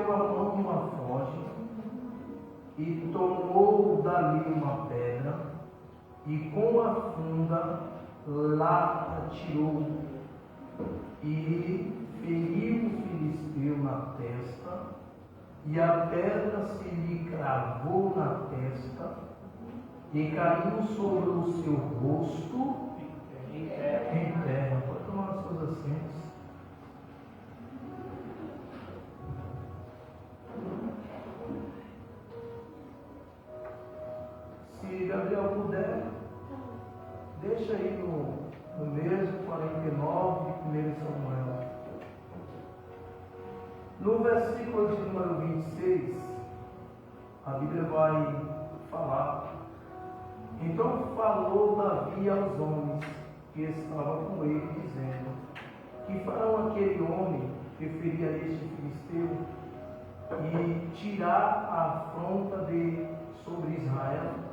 meteu a mão numa foge e tomou dali uma pedra e com a funda lá atirou e feriu o filisteu na testa, e a pedra se lhe cravou na testa e caiu sobre o seu rosto em terra. Pode tomar as suas assentos. Se Gabriel puder, deixa aí no mesmo 49 de 1 Samuel. No versículo de número 26, a Bíblia vai falar: então falou Davi aos homens que estavam com ele, dizendo: que farão aquele homem que feria este filisteu e tirar a afronta de sobre Israel?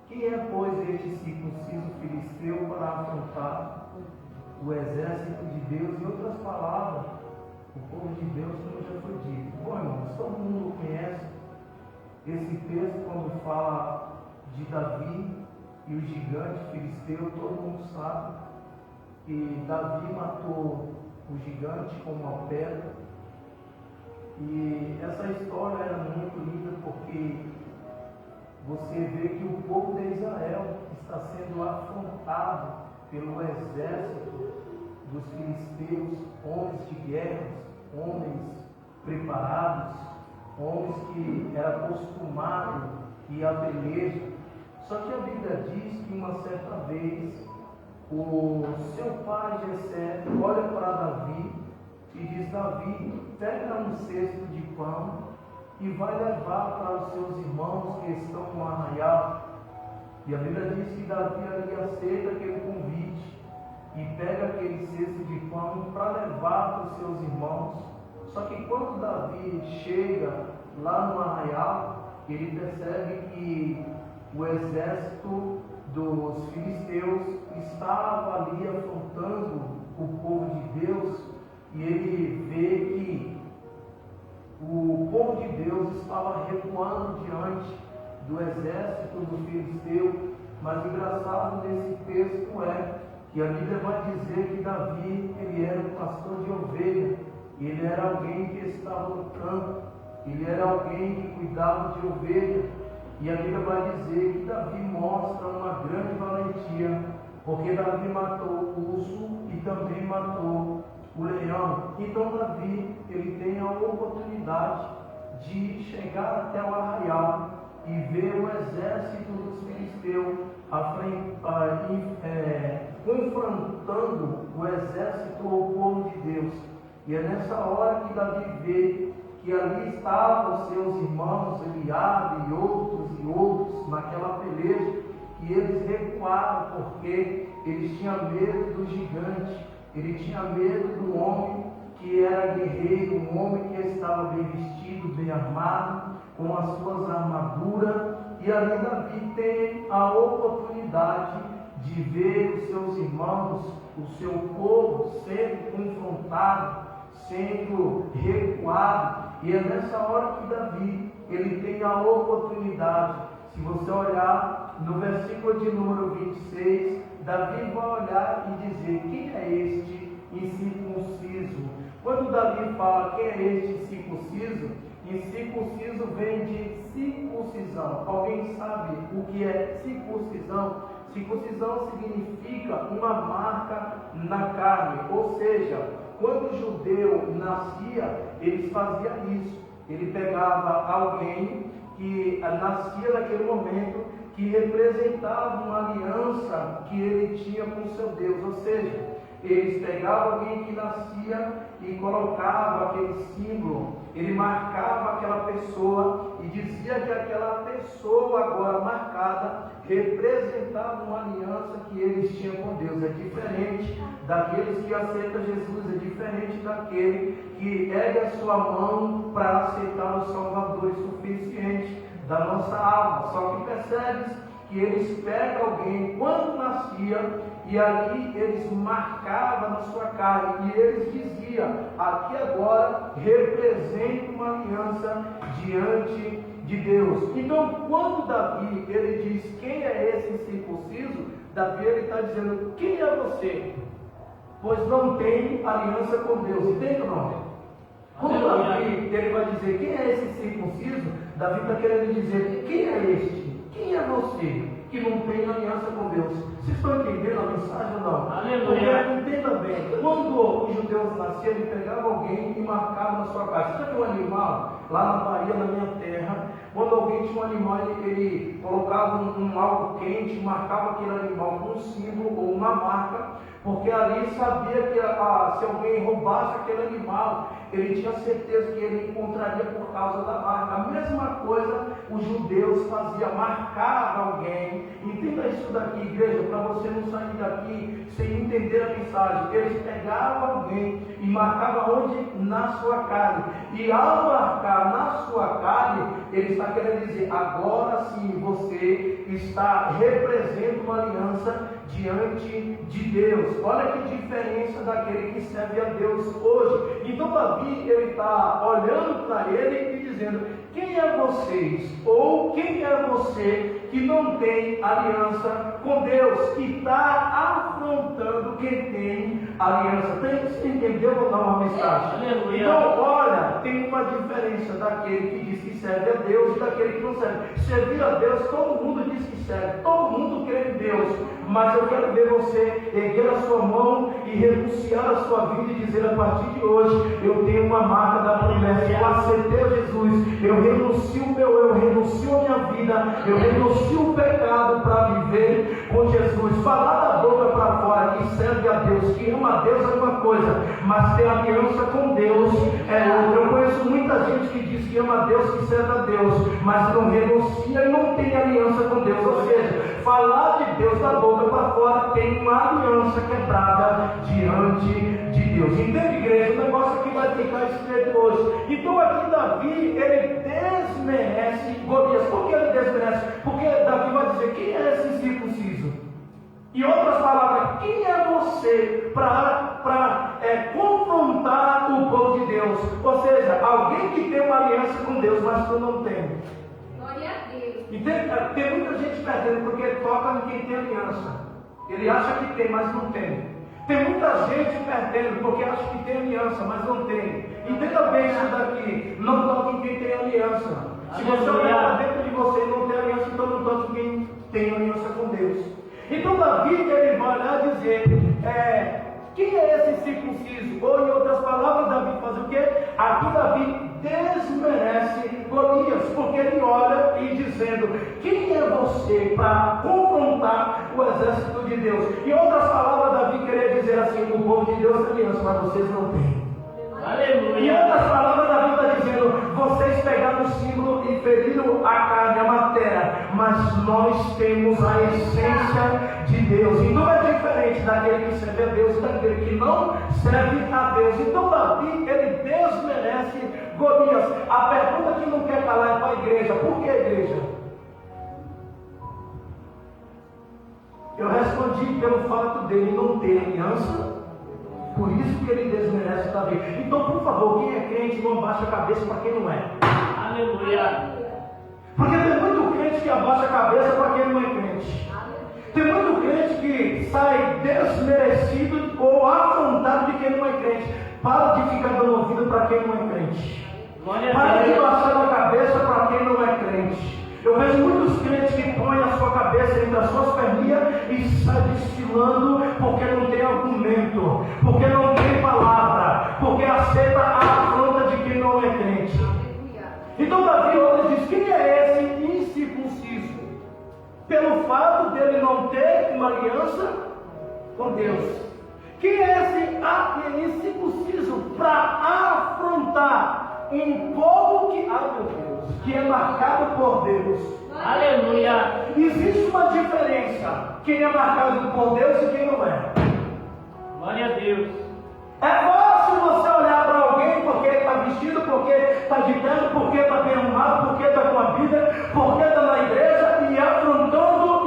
Quem é, pois, este circunciso filisteu para afrontar o exército de Deus? Em outras palavras, o povo de Deus, como já foi dito. Bom, irmãos, todo mundo conhece esse texto quando fala de Davi e o gigante filisteu. Todo mundo sabe que Davi matou o gigante com uma pedra. E essa história era muito linda porque você vê que o povo de Israel está sendo afrontado pelo exército dos filisteus, homens de guerra, homens preparados, homens que eram acostumados a ir à peleja. Só que a Bíblia diz que uma certa vez o seu pai Jessé olha para Davi e diz: Davi, pega um cesto de pão e vai levar para os seus irmãos que estão no arraial. E a Bíblia diz que Davi ali aceita aquele convite e pega aquele cesto de pão para levar para os seus irmãos. Só que quando Davi chega lá no arraial, ele percebe que o exército dos filisteus estava ali afrontando o povo de Deus, e ele vê que o povo de Deus estava recuando diante do exército do filisteu. Mas o engraçado nesse texto é que a Bíblia vai dizer que Davi, ele era um pastor de ovelha, ele era alguém que estava no campo, ele era alguém que cuidava de ovelha. E a Bíblia vai dizer que Davi mostra uma grande valentia, porque Davi matou o urso e também matou o leão. Então Davi, ele tem a oportunidade de chegar até o arraial e ver o exército dos filisteus confrontando o exército ou o povo de Deus. E é nessa hora que Davi vê que ali estavam os seus irmãos Eliabe e outros naquela peleja, e eles recuaram porque eles tinham medo do gigante, ele tinha medo do homem que era guerreiro, um homem que estava bem vestido, bem armado, com as suas armaduras. E ali Davi tem a oportunidade de ver os seus irmãos, o seu povo sendo confrontado, sendo recuado. E é nessa hora que Davi, ele tem a oportunidade. Se você olhar no versículo de número 26, Davi vai olhar e dizer: quem é este incircunciso? Quando Davi fala quem é este incircunciso, incircunciso vem de circuncisão. Alguém sabe o que é circuncisão? Circuncisão significa uma marca na carne, ou seja, quando o judeu nascia, eles faziam isso. Ele pegava alguém que nascia naquele momento, que representava uma aliança que ele tinha com seu Deus, ou seja, eles pegavam alguém que nascia e colocava aquele símbolo, ele marcava aquela pessoa e dizia que aquela pessoa agora marcada representava uma aliança que eles tinham com Deus. É diferente daqueles que aceitam Jesus, é diferente daquele que ergue a sua mão para aceitar o Salvador suficiente da nossa alma. Só que percebes que eles pegam alguém quando nascia e ali eles marcavam na sua carne e eles diziam: aqui agora representa uma aliança diante de Deus. Então, quando Davi ele diz: quem é esse incircunciso? Davi ele está dizendo: quem é você? Pois não tem aliança com Deus. Entende ou não? Quando Davi ele vai dizer: quem é esse circunciso? Davi está querendo dizer: quem é este? Quem é você que não tem aliança com Deus? Vocês estão entendendo a mensagem ou não? Aleluia. Porque entenda bem, quando os judeus nasciam, ele pegava alguém e marcava na sua casa. Você já viu um animal? Lá na Bahia, na minha terra, quando alguém tinha um animal, ele colocava algo quente, marcava aquele animal com um símbolo ou uma marca, porque ali sabia que se alguém roubasse aquele animal, ele tinha certeza que ele encontraria por causa da marca. A mesma coisa os judeus faziam, marcavam alguém. Entenda isso daqui, igreja, para você não sair daqui sem entender a mensagem. Eles pegavam alguém e marcavam onde? Na sua carne. E ao marcar na sua carne, ele está querendo dizer: agora sim você representa uma aliança diante de Deus. Olha que diferença daquele que serve a Deus hoje. Então Davi ele está olhando para ele e dizendo: quem é vocês? Ou quem é você que não tem aliança com Deus, que está afrontando quem tem aliança? Você entendeu? Vou dar uma mensagem. Aleluia. Então olha, tem uma diferença daquele que diz que serve a Deus e daquele que não serve. Servir a Deus, todo mundo diz que serve, todo mundo crê em Deus, mas eu quero ver você erguer a sua mão e renunciar a sua vida e dizer: a partir de hoje eu tenho uma marca da promessa, eu aceitei Jesus, eu renuncio eu renuncio a minha vida, eu renuncio o pecado para viver com Jesus. Falar da boca para fora que serve a Deus, que ama a Deus é uma coisa, mas ter aliança com Deus é outra. Eu conheço muita gente que diz que ama a Deus, que serve a Deus, mas não renuncia e não tem aliança com Deus. Ou seja, falar de Deus da boca para fora tem uma aliança quebrada diante de Deus. Entende, igreja? O negócio aqui vai ficar estreito hoje. Então aqui Davi, ele desmerece Golias. Por que ele desmerece? Porque Davi vai dizer: quem é esse circunciso? Em outras palavras, quem é você para confrontar o povo de Deus? Ou seja, alguém que tem uma aliança com Deus, mas tu não tem. Glória a Deus. E tem muita gente perdendo porque toca em quem tem aliança. Ele acha que tem, mas não tem. Tem muita gente perdendo porque acha que tem aliança, mas não tem. Entenda bem isso daqui: não toque em quem tem aliança. Se você olhar dentro de você e não tem aliança, então não toque em quem tem aliança com Deus. Então Davi ele vai lá dizer: quem é esse circunciso? Ou em outras palavras, Davi faz o quê? Aqui Davi desmerece Golias, porque ele olha e dizendo: quem é você para confrontar o exército de Deus? Em outras palavras, Davi queria dizer assim: o povo de Deus tem aliança, mas vocês não têm. Aleluia. Em outras palavras, Davi está dizendo: vocês pegaram o símbolo e feriram a carne, a matéria, mas nós temos a essência de Deus. Então é diferente daquele que serve a Deus e daquele que não serve a Deus. Então Davi, ele desmerece Golias. A pergunta que não quer calar é para a igreja: por que a igreja? Eu respondi pelo fato dele não ter aliança. Por isso que ele desmerece Davi. Então, por favor, quem é crente não abaixa a cabeça para quem não é. Aleluia. Porque tem muito crente que abaixa a cabeça para quem não é crente. Tem muito crente que sai desmerecido ou afrontado de quem não é crente. Para de ficar dando ouvido para quem não é crente. Para de baixar a cabeça para quem não é crente. Eu vejo muitos crentes que põem a sua cabeça entre as suas perninhas e saem desfilando porque não tem argumento, porque não tem palavra, porque aceita a afronta de quem não é crente. Então Davi olha e diz: quem é esse incircunciso? Pelo fato dele não ter uma aliança com Deus. Quem é esse incircunciso para afrontar um povo que, ai meu Deus, que é marcado por Deus? Aleluia. Existe uma diferença: quem é marcado por Deus e quem não é. Glória a Deus. É fácil você olhar para alguém porque está vestido, porque está de terno, porque está bem arrumado, porque está com a Bíblia, porque está na igreja e afrontando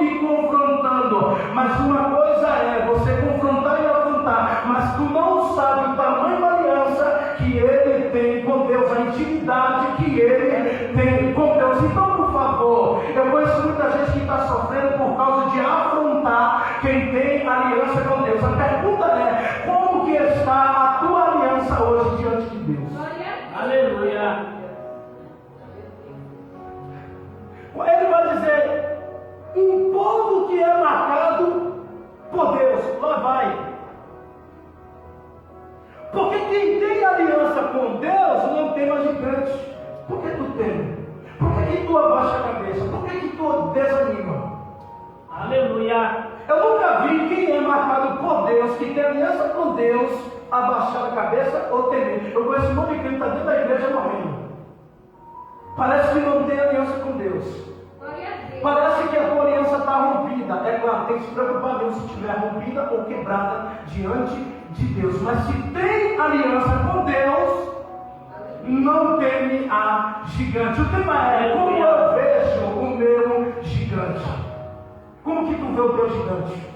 que ele tem com Deus. Então, por favor, eu conheço muita gente que está sofrendo por causa de afrontar quem tem aliança com Deus. A pergunta é: como que está a tua aliança hoje diante de Deus? Aleluia. Ele vai dizer: um povo que é marcado por Deus, lá vai. Porque quem tem aliança com Deus não tem mais gigante. Por que tu teme? Por que tu abaixa a cabeça? Por que tu desanima? Aleluia. Eu nunca vi quem é marcado por Deus, que tem aliança com Deus, abaixar a cabeça ou temer. Eu conheço um monte de crente que está dentro da igreja morrendo. Parece que não tem aliança com Deus. Parece que a tua aliança está rompida. É claro, tem que se preocupar mesmo se estiver rompida ou quebrada diante de Deus. Mas se tem aliança com Deus, não teme a gigante. O tema é: como eu vejo o meu gigante? Como que tu vê o teu gigante?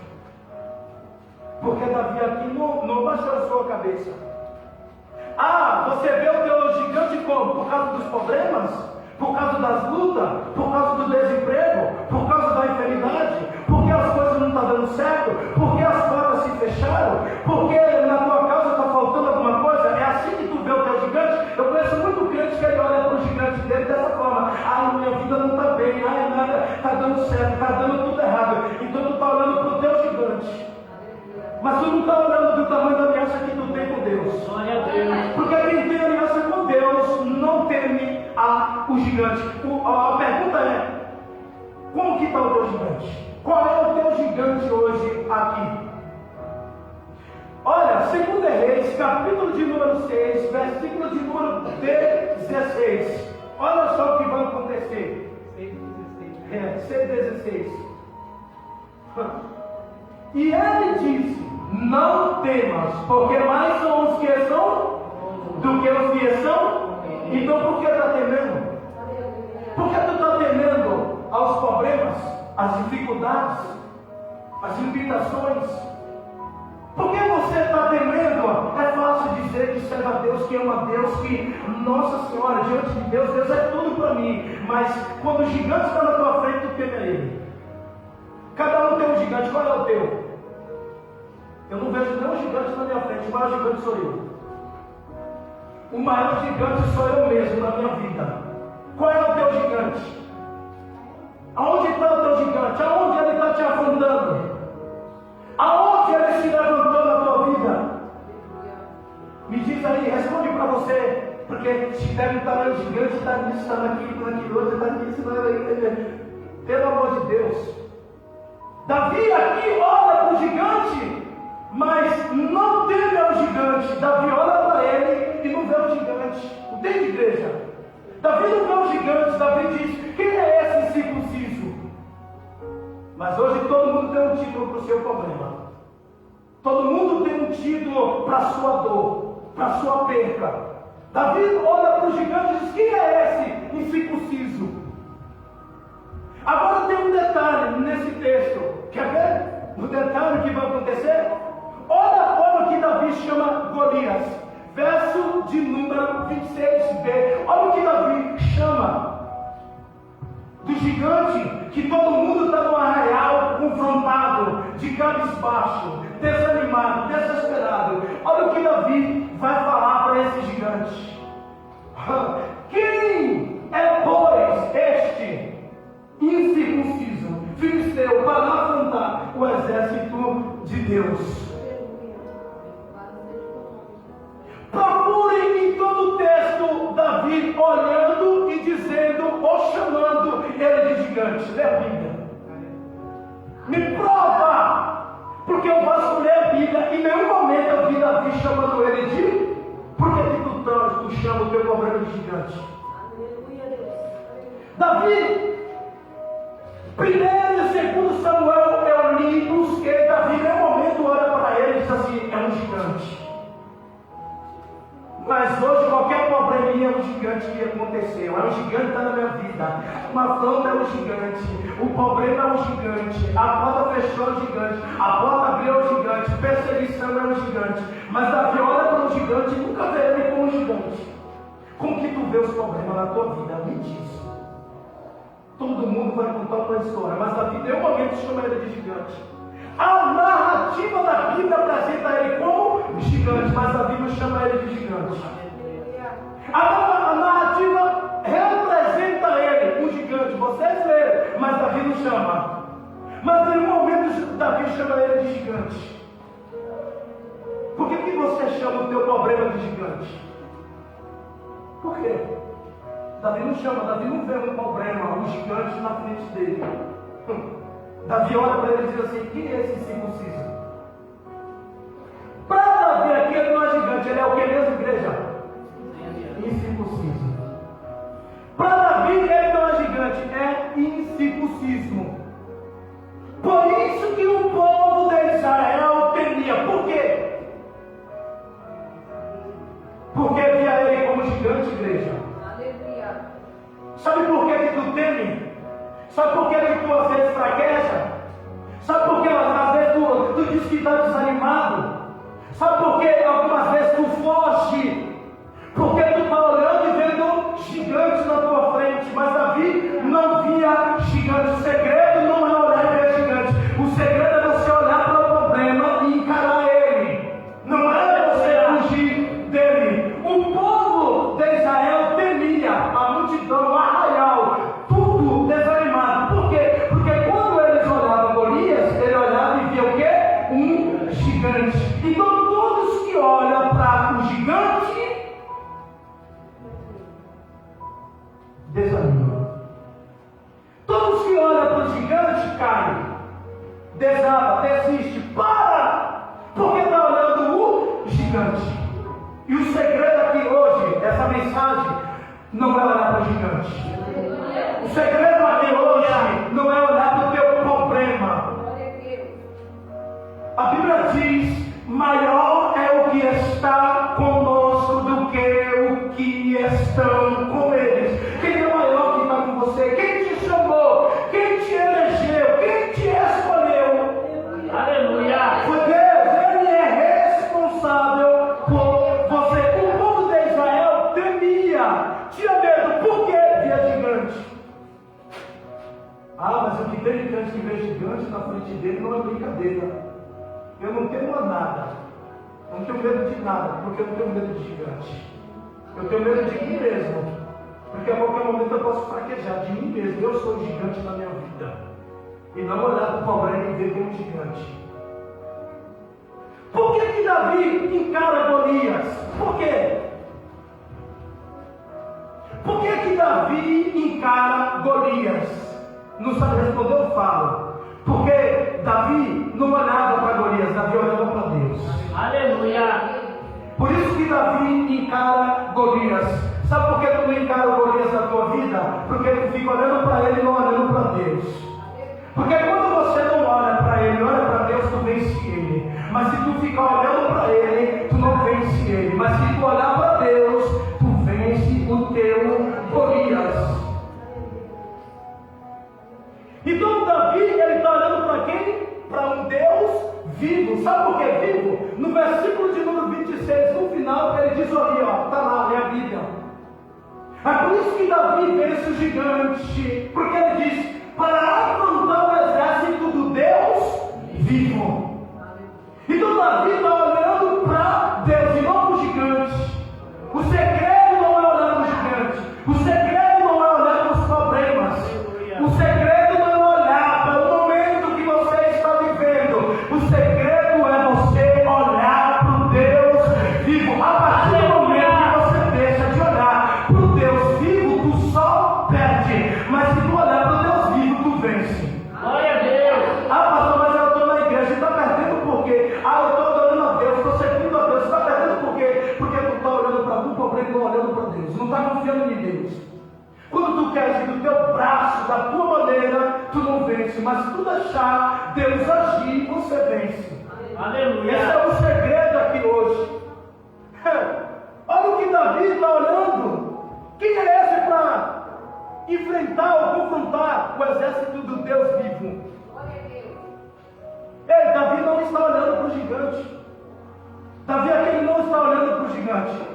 Porque Davi aqui não baixou a sua cabeça. Ah, você vê o teu gigante como? Por causa dos problemas? Por causa das lutas? Por causa do desemprego? Por causa da enfermidade? Porque as coisas não estão dando certo? Porque as portas se fecharam? Porque na tua casa está faltando alguma coisa? É assim que tu vê o teu gigante? Eu conheço muito crente que ele olha para o gigante dele dessa forma: ai, minha vida não está bem, ai, nada está dando certo, está dando tudo errado. Então tu está olhando para o teu gigante, mas tu não está olhando do tamanho da aliança que tu tem com Deus. Glória a Deus. Porque quem tem aliança com Deus não teme o gigante. A pergunta é: como que está o teu gigante? Qual é o teu gigante hoje aqui? Olha, 2 Reis, capítulo de número 6, versículo de número 16. Olha só o que vai acontecer. 6:16. E ele disse: não temas, porque mais são os que são do que os que são. Então por que está temendo? Por que tu está temendo aos problemas, às dificuldades, às limitações? Por que você está temendo? É fácil dizer que serve a Deus, que ama a Deus, que Nossa Senhora, diante de Deus, Deus é tudo para mim. Mas quando o gigante está na tua frente, tu teme a ele. Cada um tem um gigante. Qual é o teu? Eu não vejo nenhum gigante na minha frente. O maior gigante sou eu. O maior gigante sou eu mesmo na minha vida. Qual é o teu gigante? Aonde está o teu gigante? Aonde ele está te afrontando? Aonde ele se levantou na tua vida? Me diz aí, responde para você. Porque se deve estar no gigante, está nisso, está naquilo, naquilo outro, está nisso, pelo amor de Deus. Davi aqui olha para o gigante, mas não teme ao gigante. Davi olha para ele e não vê o gigante. Não tem igreja. Davi não vê o gigante. Davi diz: quem é esse circunciso? Mas hoje todo mundo tem um título para o seu problema. Todo mundo tem um título para a sua dor, para a sua perca. Davi olha para o gigante e diz: quem é esse incircunciso? Agora tem um detalhe nesse texto. Quer ver? O detalhe que vai acontecer? Olha a forma que Davi chama Golias. Verso de número 26b. Olha o que Davi chama do gigante, que todo mundo está no arraial confrontado, de cabisbaixo, desanimado, desesperado. Olha o que Davi vai falar para esse gigante. Quem é, pois, este incircunciso filisteu para afrontar o exército de Deus? Procurem em todo o texto Davi olhando e dizendo ou chamando ele de gigante. Lê a Bíblia. Me prova! Porque eu posso ler a Bíblia e em nenhum momento eu vi Davi chamando ele de. Por que tu chama o teu problema de gigante? Davi, 1 e 2 Samuel eu li, busquei. Davi em nenhum momento olha para ele e diz assim: é um gigante. Mas hoje qualquer probleminha é um gigante que aconteceu. É um gigante que está na minha vida. Uma afronta é um gigante. O problema é um gigante. A porta fechou é um gigante. A porta abriu é um gigante. Perseguição é um gigante. Mas Davi olha para um gigante e nunca vê ele como um gigante. Como que tu vê os problemas na tua vida? Me diz. Todo mundo vai contar uma história, mas Davi, em nenhum momento, chama ele de gigante. A narrativa da Bíblia apresenta ele como gigante, mas Davi não chama ele de gigante. A narrativa representa ele, um gigante. Vocês leram, mas Davi não chama. Mas em nenhum momento Davi chama ele de gigante. Por que você chama o teu problema de gigante? Por quê? Davi não chama, Davi não vê um problema, um gigante na frente dele. Davi olha para ele e diz assim: quem é esse incircunciso? Para Davi aqui ele não é gigante, ele é o que mesmo, igreja? Incircunciso. Para Davi ele não é gigante, é incircunciso. Por isso que o povo de Israel temia. Por quê? Porque via ele como gigante, igreja. Sabe por que tu teme? Sabe por que tu às vezes fraqueja? Sabe por que às vezes tu diz que está desanimado? Sabe por que algumas vezes tu foge? Porque tu está olhando e vendo gigantes na tua frente. Mas Davi não via gigante. O segredo não é olhar e ver gigante. O segredo é você olhar para o problema e encarar ele. Não é você fugir dele. O povo de Israel temia a multidão, o arraial, tudo desanimado. Por quê? Porque quando eles olhavam Golias, ele olhava e via o quê? Um gigante. Então todos que olham para o gigante desanimam. Todos que olham para o gigante caem, desaba, desiste, para, porque está olhando o gigante. E o segredo aqui hoje, dessa mensagem, não é olhar para o gigante. O segredo aqui hoje não é olhar para o teu problema. A Bíblia diz: maior é o que está conosco do que o que estão com eles. Quem é maior que está com você? Quem te chamou? Quem te elegeu? Quem te escolheu? Aleluia. Foi Deus. Ele é responsável por você. O povo de Israel temia, tinha medo. Por que via gigante? Ah, mas o que tem gigante que vê gigante na frente dele não é brincadeira. Eu não temo a nada. Eu não tenho medo de nada, porque eu não tenho medo de gigante. Eu tenho medo de mim mesmo, porque a qualquer momento eu posso fraquejar de mim mesmo. Eu sou o gigante na minha vida. E não olhar para o problema e ver como gigante. Por que Davi encara Golias? Por quê? Por que Davi encara Golias? Não sabe responder, eu falo. Porque Davi não olhava para Golias, Davi olhava para Deus. Aleluia. Por isso que Davi encara Golias. Sabe por que tu não encara o Golias na tua vida? Porque tu fica olhando para ele e não olhando para Deus. Porque quando você não olha para ele, olha para Deus, tu vence ele. Mas se tu ficar olhando para ele, tu não vence ele. Mas se tu olhar para Deus, tu vence o teu Golias. Então Davi, ele está olhando para quem? Para um Deus vivo. Sabe por que vivo? No versículo de número 26, no final, ele diz ali, ó, está lá, lê a Bíblia. É por isso que Davi vence o gigante, porque ele diz: para afrontar o exército do Deus vivo. Então Davi está olhando para Deus e não para o gigante. O segredo não é olhar para o gigante. O segredo não é olhar para os problemas. O segredo não é olhar para o momento que você está vivendo. O segredo é você olhar para o Deus vivo. A partir do momento que você deixa de olhar para o Deus vivo, tu só perde. Mas se tu olhar para o Deus vivo, tu vence. Glória a Deus. Ah, pastor, mas eu estou na igreja. Está perdendo por quê? Ah, eu estou adorando a Deus, estou servindo a Deus. Está perdendo por quê? Porque tu está olhando para o problema e não olhando para Deus. Não está confiando em Deus. Quando tu queres ir do teu braço, da tua maneira, tu não vence. Mas se tu deixar Deus agir, você vence. Aleluia. Esse é o segredo aqui hoje. Olha o que Davi está olhando. Quem é esse para enfrentar ou confrontar o exército do Deus vivo? Ei, Davi não está olhando para o gigante. Davi aqui não está olhando para o gigante.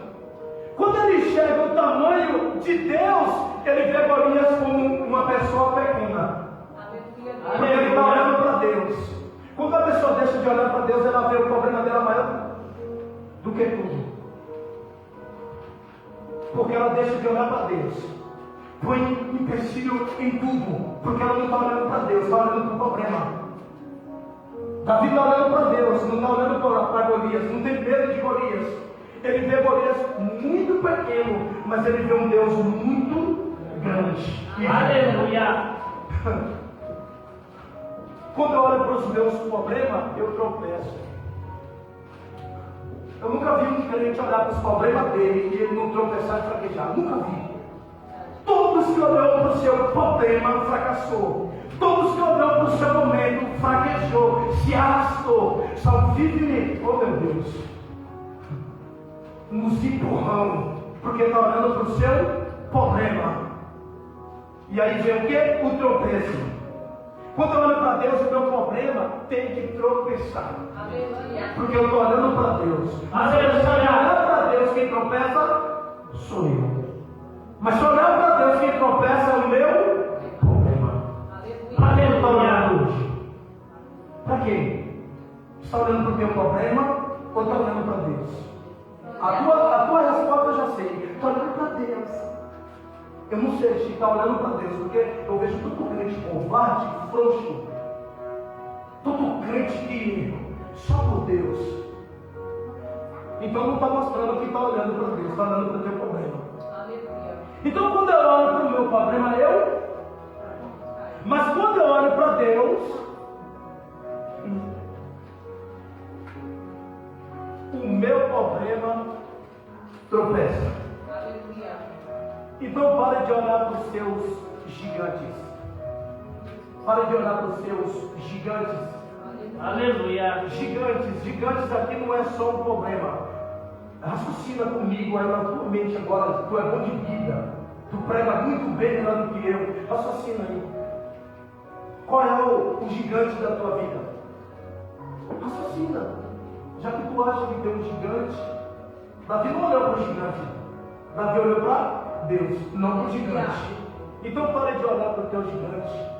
Quando ele enxerga o tamanho de Deus, ele vê Golias como uma pessoa pequena. Porque ele está olhando para Deus. Quando a pessoa deixa de olhar para Deus, ela vê o problema dela maior do que tudo. Porque ela deixa de olhar para Deus. Põe empecilho em tudo. Porque ela não está olhando para Deus, está olhando para o problema. Davi está olhando para Deus, não está olhando para Golias, não tem medo de Golias. Ele vê Golias muito pequeno, mas ele vê um Deus muito grande. Aleluia. Quando eu olho para os meus problemas, eu tropeço. Eu nunca vi um crente olhar para os problemas dele e ele não tropeçar e fraquejar. Nunca vi. Todos que olham para o seu problema fracassou. Todos que olham para o seu momento fraquejou, se arrastou. Só vive, oh meu Deus, nos empurrão, porque está olhando para o seu problema. E aí vem o que? O tropeço. Quando eu olho para Deus, o meu problema tem que tropeçar. Porque eu estou olhando para Deus. Mas se eu olhar para Deus, quem tropeça sou eu. Mas se eu olhar para Deus, quem tropeça é o meu problema. Aleluia. Para quem? Está olhando para o teu problema ou está olhando para Deus? A tua resposta eu já sei. Estou olhando para Deus. Eu não sei se está olhando para Deus, porque eu vejo todo crente covarde, frouxo, todo crente que só por Deus. Então não está mostrando que está olhando para Deus, está olhando para o teu problema. Então quando eu olho para o meu problema, mas quando eu olho para Deus, o meu problema tropeça. Então pare de olhar para os seus gigantes. Pare de olhar para os seus gigantes. Aleluia. Gigantes aqui não é só um problema. Raciocina comigo aí na tua mente agora. Tu é bom de vida. Tu prega muito bem melhor do que eu. Raciocina aí. Qual é o gigante da tua vida? Raciocina. Já que tu acha que tem um gigante, Davi não olhou para o gigante. Davi olhou para Deus, não para o gigante. Então pare de olhar para o teu gigante.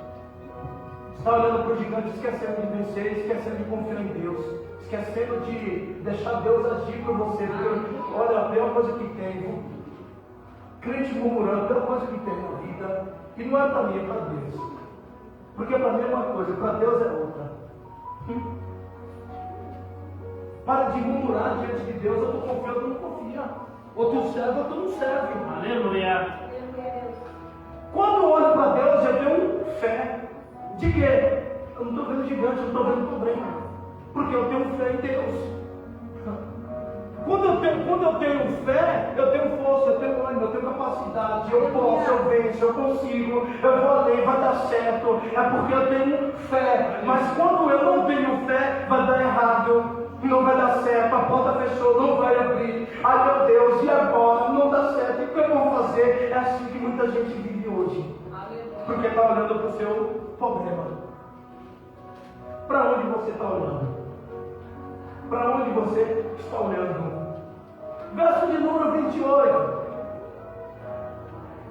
Está olhando para o gigante, esquecendo de vencer, esquecendo de confiar em Deus, esquecendo de deixar Deus agir por você. Porque, olha, a pior coisa que tem, crente murmurando, a pior coisa que tem na vida, e não é para mim, é para Deus. Porque para mim é uma coisa, para Deus é outra. Para de murmurar diante de Deus, eu estou confiando, tu não confia. Ou tu serve ou tu não serve. Aleluia. Quando eu olho para Deus, eu tenho fé. De quê? Eu não estou vendo gigante, eu estou vendo problema. Porque eu tenho fé em Deus. Quando eu tenho fé, eu tenho força, eu tenho ânimo, eu tenho capacidade. Eu posso, eu venço, eu consigo, eu vou além, vai dar certo. É porque eu tenho fé. Mas quando eu não tenho fé, vai dar errado. Não vai dar certo, a porta fechou, não vai abrir. Ai meu Deus, e agora? Não dá certo, o que eu vou fazer? É assim que muita gente vive hoje. Porque está olhando para o seu problema. Para onde você está olhando? Para onde você está olhando? Verso de número 28.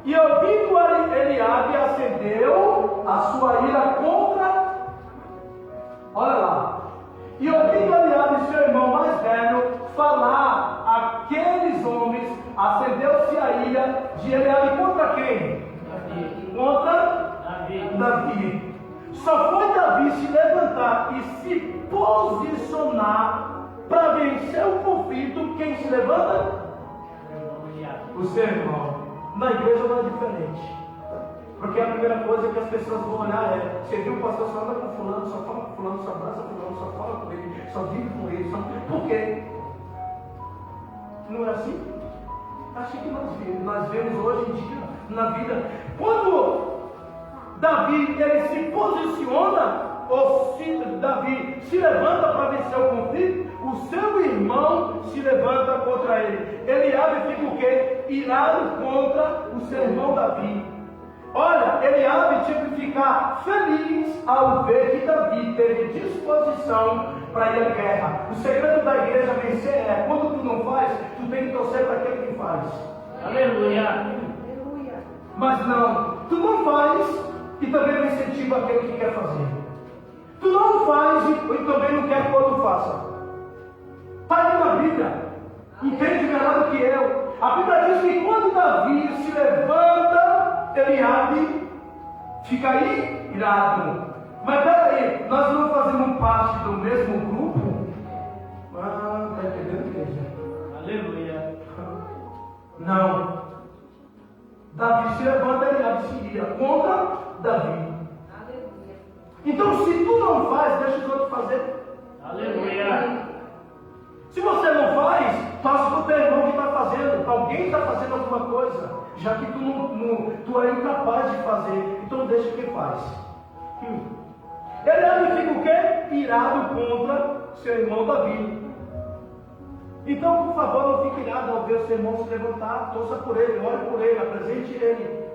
E ouvindo Eliabe, acendeu a sua ira contra. Olha lá. E ouvindo Eliabe, seu irmão mais velho, falar aqueles homens, acendeu-se a ira de Eliabe contra quem? Davi. Contra Davi. Só foi Davi se levantar e se posicionar para vencer o conflito. Quem se levanta? O seu irmão. Na igreja não é diferente. Porque a primeira coisa que as pessoas vão olhar é: você viu o pastor só anda com fulano, só fala com fulano, só abraça fulano, só fala com ele, só vive com ele, só... Por quê? Não é assim? Assim que nós vemos hoje em dia na vida. Quando Davi ele se posiciona, ou se Davi se levanta para vencer o conflito, o seu irmão se levanta contra ele. Eliabe fica o quê? Irado contra o seu irmão Davi. Olha, Eliabe tinha que ficar feliz ao ver que Davi teve disposição para ir à guerra. O segredo da igreja vencer é: quando tu não faz, tu tem que torcer para aquele que faz. faz. Aleluia. Aleluia. Mas não, tu não faz e também não incentiva aquele que quer fazer. Tu não faz e também não quer que o outro faça. Está aí na Bíblia. Entende melhor do que eu. A Bíblia diz que quando Davi se levanta, Eliabe fica aí irado. Mas peraí, nós não fazemos parte do mesmo grupo? Ah, está entendendo, igreja? Aleluia. Não. Davi se levanta, Eliabe se ira contra Davi. Aleluia. Então, se tu não faz, deixa os outros fazer. Aleluia. Se você não faz, faça para o teu irmão que está fazendo. Alguém está fazendo alguma coisa, já que tu é incapaz de fazer. Então deixa quem faz. Eliabe fica o quê? Irado contra seu irmão Davi. Então, por favor, não fique irado ao ver o seu irmão se levantar. Torça por ele, ore por ele, apresente ele.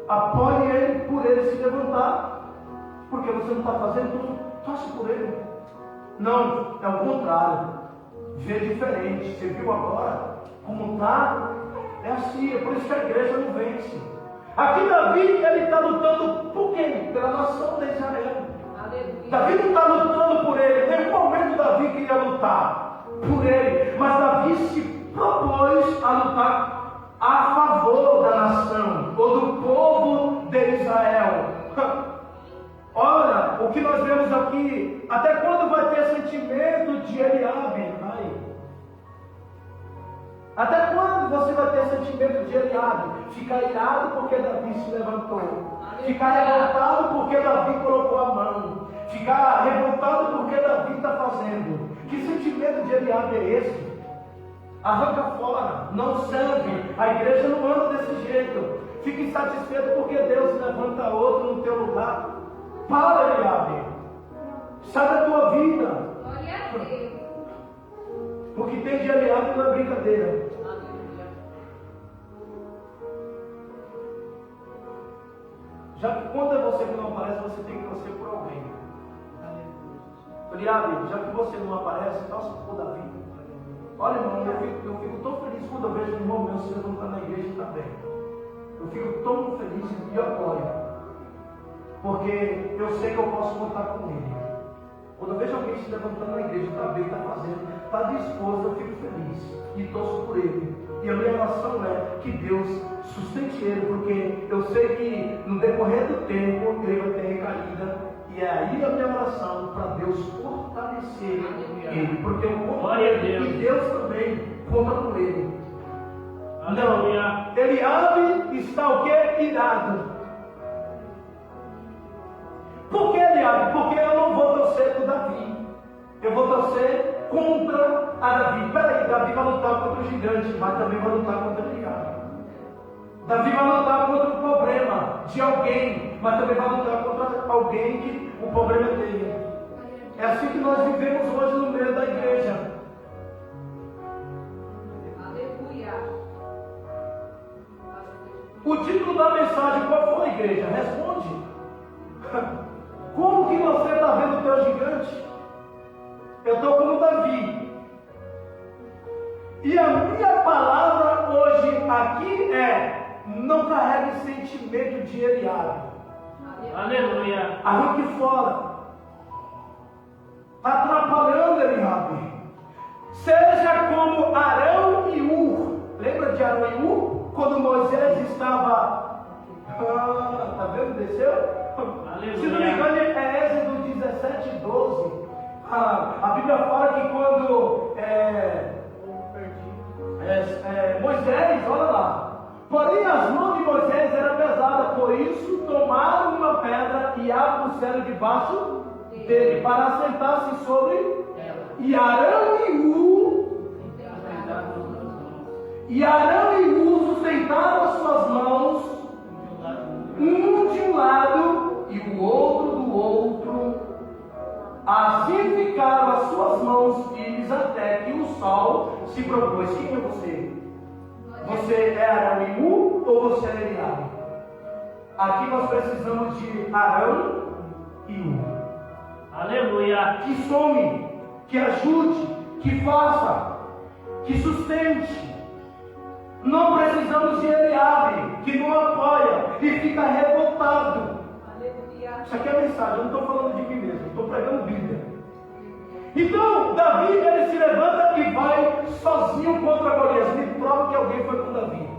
Apoie ele por ele se levantar. Porque você não está fazendo, então torce por ele. Não, é o contrário. Vê diferente. Você viu agora como está? É assim, é por isso que a igreja não vence. Aqui Davi, ele está lutando por quem? Pela nação de Israel. Aleluia. Davi não está lutando por ele. Em nenhum momento Davi queria lutar por ele. Mas Davi se propôs a lutar a favor da nação, ou do povo de Israel. Olha, o que nós vemos aqui, até quando vai ter sentimento de Eliabe? Até quando você vai ter sentimento de Eliabe? Ficar irado porque Davi se levantou. Ficar revoltado porque Davi colocou a mão. Ficar revoltado porque Davi está fazendo. Que sentimento de Eliabe é esse? Arranca fora, não serve. A igreja não anda desse jeito. Fique insatisfeito porque Deus levanta outro no teu lugar. Para, Eliabe. Sai da tua vida. Glória a Deus. O que tem de Eliabe não é brincadeira. Aleluia. Já que quando é você que não aparece, você tem que torcer por alguém. Eliabe, já que você não aparece, torce por Davi. Olha, irmão, eu fico tão feliz quando eu vejo um irmão meu se levantar na igreja também. Eu fico tão feliz e apoio. Porque eu sei que eu posso contar com ele. Quando eu vejo alguém se levantando na igreja, está bem, está fazendo, está disposto, eu fico feliz e torço por ele. E a minha oração é que Deus sustente ele, porque eu sei que no decorrer do tempo ele vai ter recaída. E é aí a minha oração para Deus fortalecer ele, porque eu conto com ele e Deus também conta com ele. Aleluia. Eliabe está o quê? Irado. Por que, Eliabe? Porque eu não vou torcer por Davi. Eu vou torcer contra a Davi. Peraí, Davi vai lutar contra o gigante, mas também vai lutar contra Eliabe. Davi vai lutar contra o problema de alguém, mas também vai lutar contra alguém que o problema é dele. É assim que nós vivemos hoje no meio da igreja. Aleluia. O título da mensagem, qual foi, igreja? Responde. Como que você está vendo o teu gigante? Eu estou como Davi. E a minha palavra hoje aqui é: não carregue sentimento de Eliabe. Aleluia. Arranque fora. Está atrapalhando Eliabe. Seja como Arão e Ur. Lembra de Arão e Ur? Quando Moisés estava... Está vendo? Desceu? Aleluia. Se não me engano, é Êxodo 17, 12. A Bíblia fala que quando Moisés, olha lá. Porém, as mãos de Moisés eram pesadas, por isso tomaram uma pedra e a puseram debaixo dele, para assentar-se sobre ela. E Arão e Ur sustentaram as suas mãos, um de um lado e o outro do outro. Assim ficaram as suas mãos firmes até que o sol se propôs. Quem é você? Você é Arão e Ur ou você é Eliabe? Aqui nós precisamos de Arão e Ur. Aleluia. Que some, que ajude, que faça, que sustente. Não precisamos de Eliabe, que não apoia e fica revoltado. Aleluia. Isso aqui é a mensagem, eu não estou falando de mim mesmo, estou pregando Bíblia. Então, Davi, ele se levanta e vai sozinho contra Golias. Me prova que alguém foi com Davi.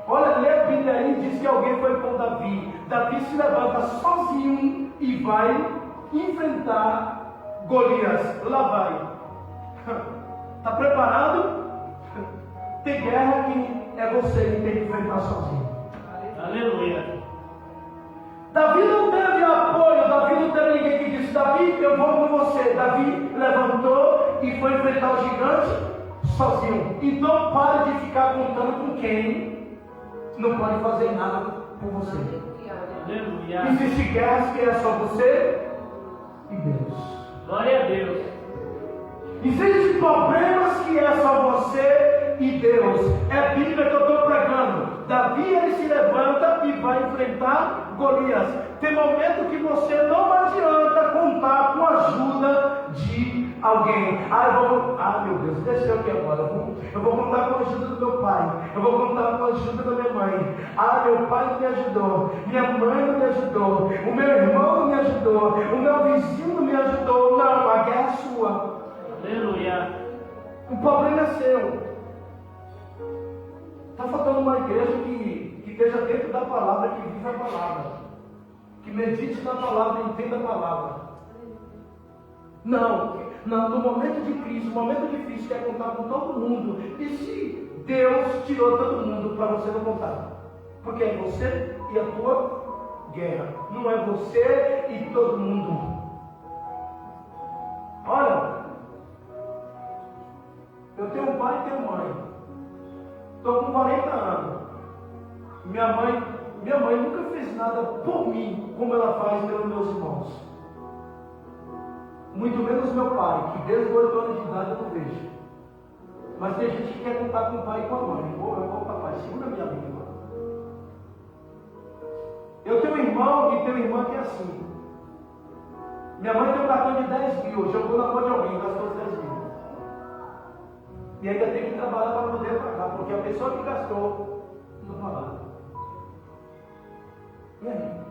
Olha, lê a Bíblia aí, diz que alguém foi com Davi. Davi se levanta sozinho e vai enfrentar Golias. Lá vai. Está preparado? Tem guerra que é você que tem que enfrentar sozinho. Aleluia. Davi não teve apoio, Davi não teve ninguém que disse: Davi, eu vou com você. Davi levantou e foi enfrentar o gigante sozinho. Então pare de ficar contando com quem não pode fazer nada por você. Aleluia. Existem guerras que é só você e Deus. Glória a Deus. Existem problemas que é só você e Deus. É a Bíblia que eu estou pregando. Davi, ele se levanta e vai enfrentar Golias. Tem momento que você não adianta contar com a ajuda de alguém. Meu Deus, desceu aqui agora. Eu vou contar com a ajuda do meu pai. Eu vou contar com a ajuda da minha mãe. Meu pai não me ajudou. Minha mãe não me ajudou. O meu irmão não me ajudou. O meu vizinho não me ajudou. Não, a guerra é sua. Aleluia. O problema é seu. Está faltando uma igreja que esteja dentro da palavra, que viva a palavra, que medite na palavra e entenda a palavra. Não, no momento de crise, no momento difícil, quer contar com todo mundo. E se Deus tirou todo mundo para você não contar? Porque é você e a tua guerra, não é você e todo mundo. Olha, eu tenho um pai e tenho mãe. Estou com 40 anos. Minha mãe nunca fez nada por mim como ela faz pelos meus irmãos. Muito menos meu pai, que desde 8 anos de idade eu não vejo. Mas tem gente que quer contar com o pai e com a mãe. Ô papai, segura minha língua. Eu tenho um irmão e tenho uma irmã que é assim. Minha mãe tem um cartão de 10 mil, jogou na mão de alguém, gastou os 10 mil. E ainda tem que trabalhar para poder pagar, porque a pessoa que gastou não pagou. E aí?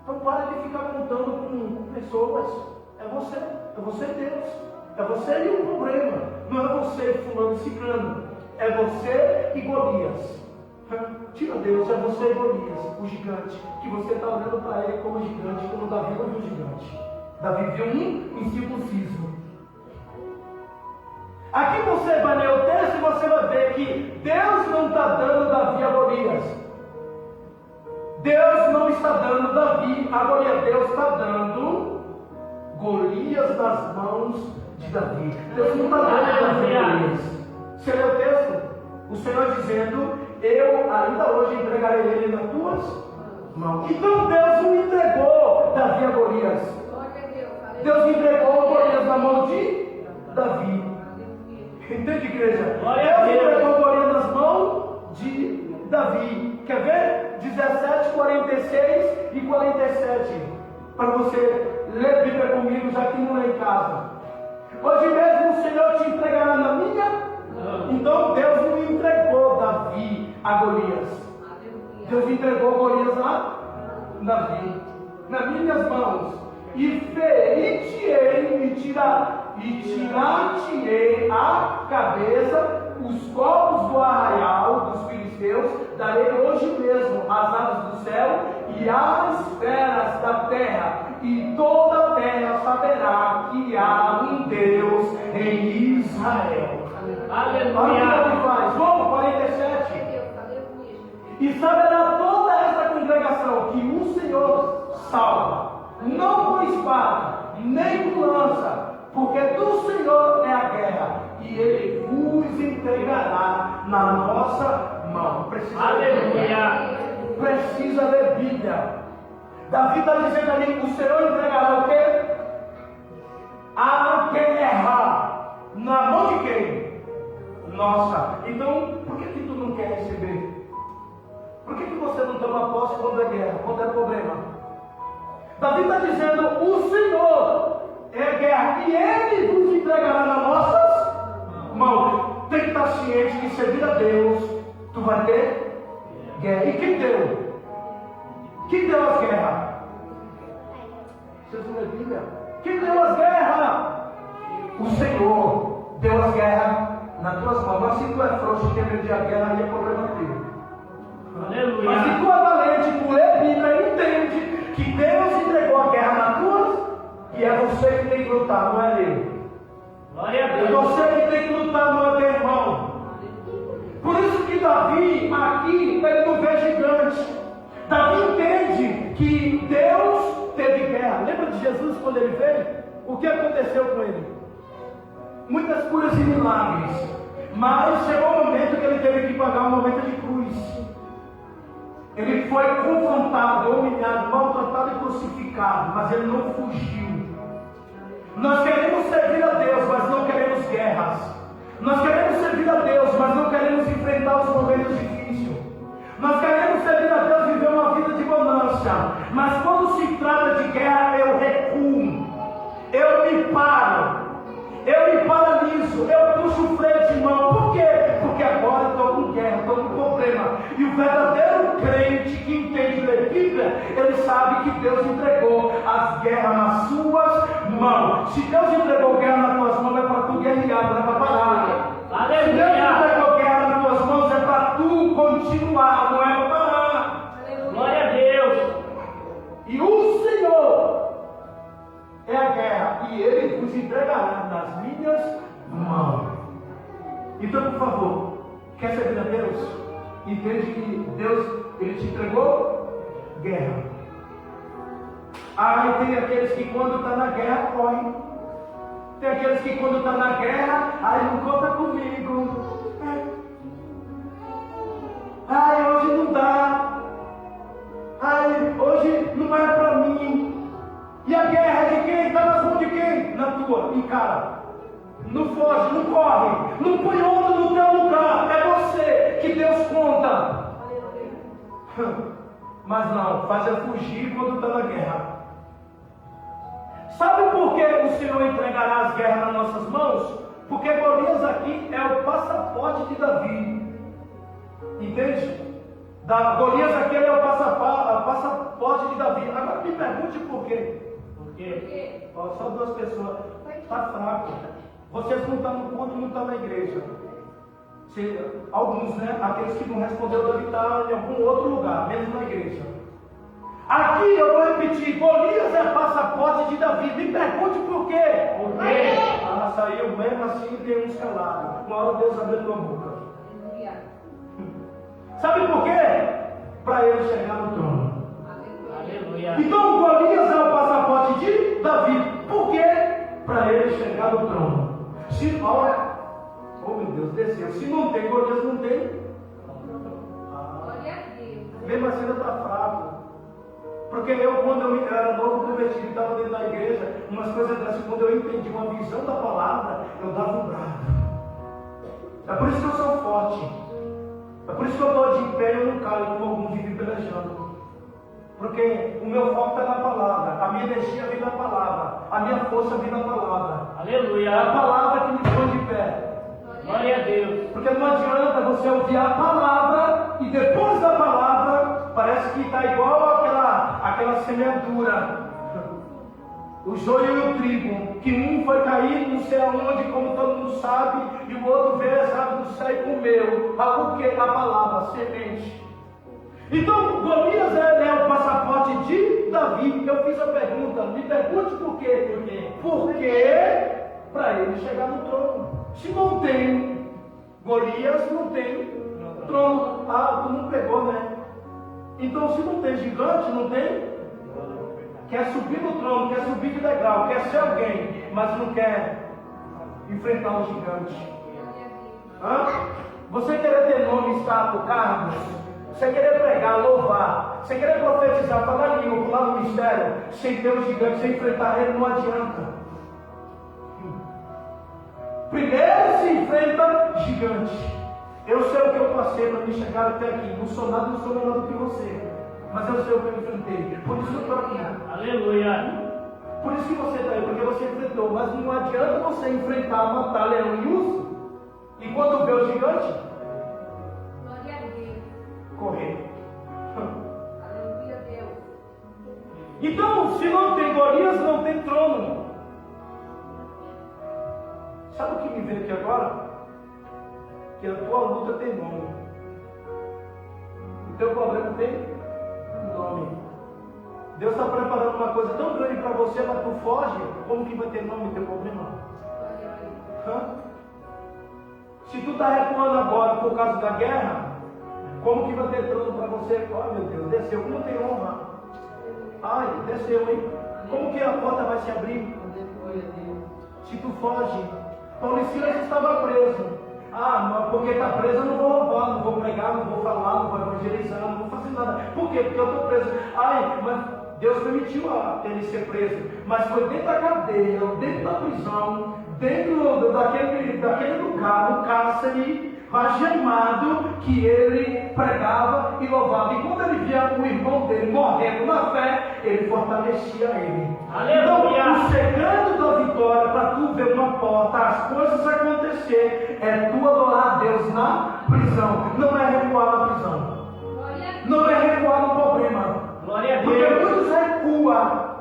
Então pare de ficar contando com pessoas. É você e Deus. É você e o problema. Não é você, fulano e ciclano. É você e Golias. Tira Deus, é você e Golias, o gigante, que você está olhando para ele como gigante, como Davi não viu o gigante. Davi viu um incircunciso. Aqui você vai ler o texto e você vai ver que Deus não está dando Davi a Golias. Deus não está dando Davi a Golias. Deus está dando Golias nas mãos de Davi. Deus não está dando Davi a Golias. Você lê o texto? O Senhor dizendo: eu ainda hoje entregarei ele nas tuas mãos. Então Deus não entregou Davi a Golias. Deus entregou Golias na mão de Davi. Entende, igreja? Deus entregou Golias nas mãos de Davi. Quer ver? 17, 46 e 47. Para você ler a Bíblia comigo, já que não é em casa. Hoje mesmo o Senhor te entregará na minha. Então Deus não entregou Davi a Golias. Deus entregou Golias a Davi, nas minhas mãos. E ferir-te-ei e tirar-te-ei a cabeça, os corpos do arraial dos filisteus, darei hoje mesmo as aves do céu e as feras da terra, e toda a terra saberá que há um Deus em Israel. Aleluia. Olha o que faz. Vamos, 47. E saberá toda esta congregação que o Senhor salva, não com espada, nem com lança, porque do Senhor é a guerra, e Ele vos entregará na nossa mão. Precisa ler Bíblia. Davi está dizendo ali: o Senhor entregará o quê? A guerra na mão de quem? Nossa. Então, por que tu não quer receber? Por que você não toma posse quando é guerra, quando é problema? Davi está dizendo: o Senhor é a guerra, e Ele vos entregará nas nossas Irmão, tem que estar ciente que servir a Deus, tu vai ter guerra. E quem deu? Quem deu as guerras? Vocês não lêem a Bíblia? Quem deu as guerras? O Senhor deu as guerras nas tuas mãos. Mas se tu é frouxo e tem medo de a guerra, aí é problema teu. Aleluia. Mas se tu é valente, tu lê a Bíblia e entende que Deus entregou a guerra nas tuas, e é você que tem que lutar, não é ele. Glória a É Deus. você que tem que lutar, não é teu irmão. Por isso que Davi, aqui, ele não vê gigante. Davi entende que Deus teve guerra. Lembra de Jesus quando ele veio? O que aconteceu com ele? Muitas curas e milagres. Mas chegou um momento que ele teve que pagar um momento de cruz. Ele foi confrontado, humilhado, maltratado e crucificado, mas ele não fugiu. Nós queremos servir a Deus, mas não queremos guerras. Nós queremos servir a Deus, mas não queremos enfrentar os momentos difíceis. Nós queremos servir a Deus e viver uma vida de bonança. Mas quando se trata de guerra, eu recuo. Eu me paro. Eu me paraliso. Eu puxo o freio de mão. Por quê? Porque agora eu estou com guerra, estou com problema. E o verdadeiro crente que entende ler Bíblia, ele sabe que Deus entregou as guerras nas suas mãos. Se Deus entregou guerra nas tuas mãos, é para tu guerrear, não é para parar. Se Deus entregou guerra nas tuas mãos, é para tu continuar, não é para parar. Glória a Deus. E o Senhor é a guerra, e Ele vos entregará nas minhas mãos. Então, por favor, quer servir a Deus? Entende que Deus, Ele te entregou guerra. Aí tem aqueles que quando está na guerra, correm. Tem aqueles que quando está na guerra, aí não conta comigo. Ai, hoje não dá. Ai, hoje não é para mim. E a guerra é de quem? Está nas mãos de quem? Na tua, encara. Não foge, não corre, não põe outro no teu lugar. É você que Deus conta. Mas não, faz é fugir quando está na guerra. Sabe por que o Senhor entregará as guerras nas nossas mãos? Porque Golias aqui é o passaporte de Davi. Entende? Golias aqui é o passaporte de Davi. Agora me pergunte por quê. Por quê? Ó, só duas pessoas. Está fraco. Vocês não estão no culto, não estão na igreja. Alguns, né? Aqueles que não responderam devem estar em algum outro lugar, menos na igreja. Aqui eu vou repetir: Golias é passaporte de Davi. Me pergunte por quê. Por quê? Ah, saiu mesmo assim, tem uns calados. Uma hora Deus abriu tua boca. Sabe por quê? Para ele chegar no trono. Aleluia. Então Golias é o passaporte de Davi. Por quê? Para ele chegar no trono. Se olha, oh meu Deus, desceu. Se não tem Golias, não tem. Mesmo assim ainda está fraco. Porque eu, quando eu era novo convertido, estava dentro da igreja, umas coisas dessas, quando eu entendi uma visão da palavra, eu dava um brado. É por isso que eu sou forte. É por isso que eu estou de pé e eu não caio como alguns vivem pelejando. Porque o meu foco está na palavra, a minha energia vem da palavra, a minha força vem da palavra. Aleluia. É a palavra que me põe de pé. Glória a Deus. Porque não adianta você ouvir a palavra e depois da palavra parece que está igual aquela semeadura. O joio e o trigo, que um foi cair não sei aonde, como todo mundo sabe, e o outro veio as aves do céu e comeu. O que? A palavra, a semente. Então, Golias é o passaporte de Davi. Eu fiz a pergunta, me pergunte por quê? Por quê? Porque para ele chegar no trono. Se não tem Golias, não tem trono. Ah, tu não pegou, né? Então, se não tem gigante, não tem. Quer subir no trono, quer subir de degrau, quer ser alguém, mas não quer enfrentar um gigante. Hã? Você querer ter nome, status, cargos, você querer pregar, louvar, você querer profetizar, falar língua, pular no mistério, sem ter um gigante, sem enfrentar ele, não adianta. Primeiro se enfrenta gigante. Eu sei o que eu passei para me chegar até aqui. Não sou nada, não sou melhor do que você. Mas eu sei o que eu enfrentei. Por isso que eu estou aqui. Aleluia. Por isso que você está aí, porque você enfrentou. Mas não adianta você enfrentar, matar leão e urso E quando vê o gigante, Glória a Deus. correr. Aleluia, Deus. Então, se não tem Golias, não tem trono. Sabe o que me veio aqui agora? Que a tua luta tem nome. O teu problema tem nome. Deus está preparando uma coisa tão grande para você, mas tu foge. Como que vai ter nome o teu problema? Glória a Deus. Se tu está recuando agora por causa da guerra, como que vai ter trono para você? Oh meu Deus, desceu, como tem honra. Ai, desceu, hein? Como que a porta vai se abrir? Se tu foge. Paulo e Silas estava preso. Ah, mas porque está preso eu não vou roubar, não vou pregar, não vou falar, não vou evangelizar, não vou fazer nada. Por quê? Porque eu estou preso. Ai, mas Deus permitiu ele ser preso. Mas foi dentro da cadeia, dentro da prisão, dentro daquele lugar, no cárcere, algemado, que ele pregava e louvava. E quando ele via o irmão dele morrendo na fé, ele fortalecia ele. Aleluia. Então, o segredo da vitória para tu ver uma porta, as coisas acontecer, é tu adorar a Deus na prisão. Não é recuar na prisão. Glória a Deus. Não é recuar no problema. Glória a Porque Deus. muitos recuam.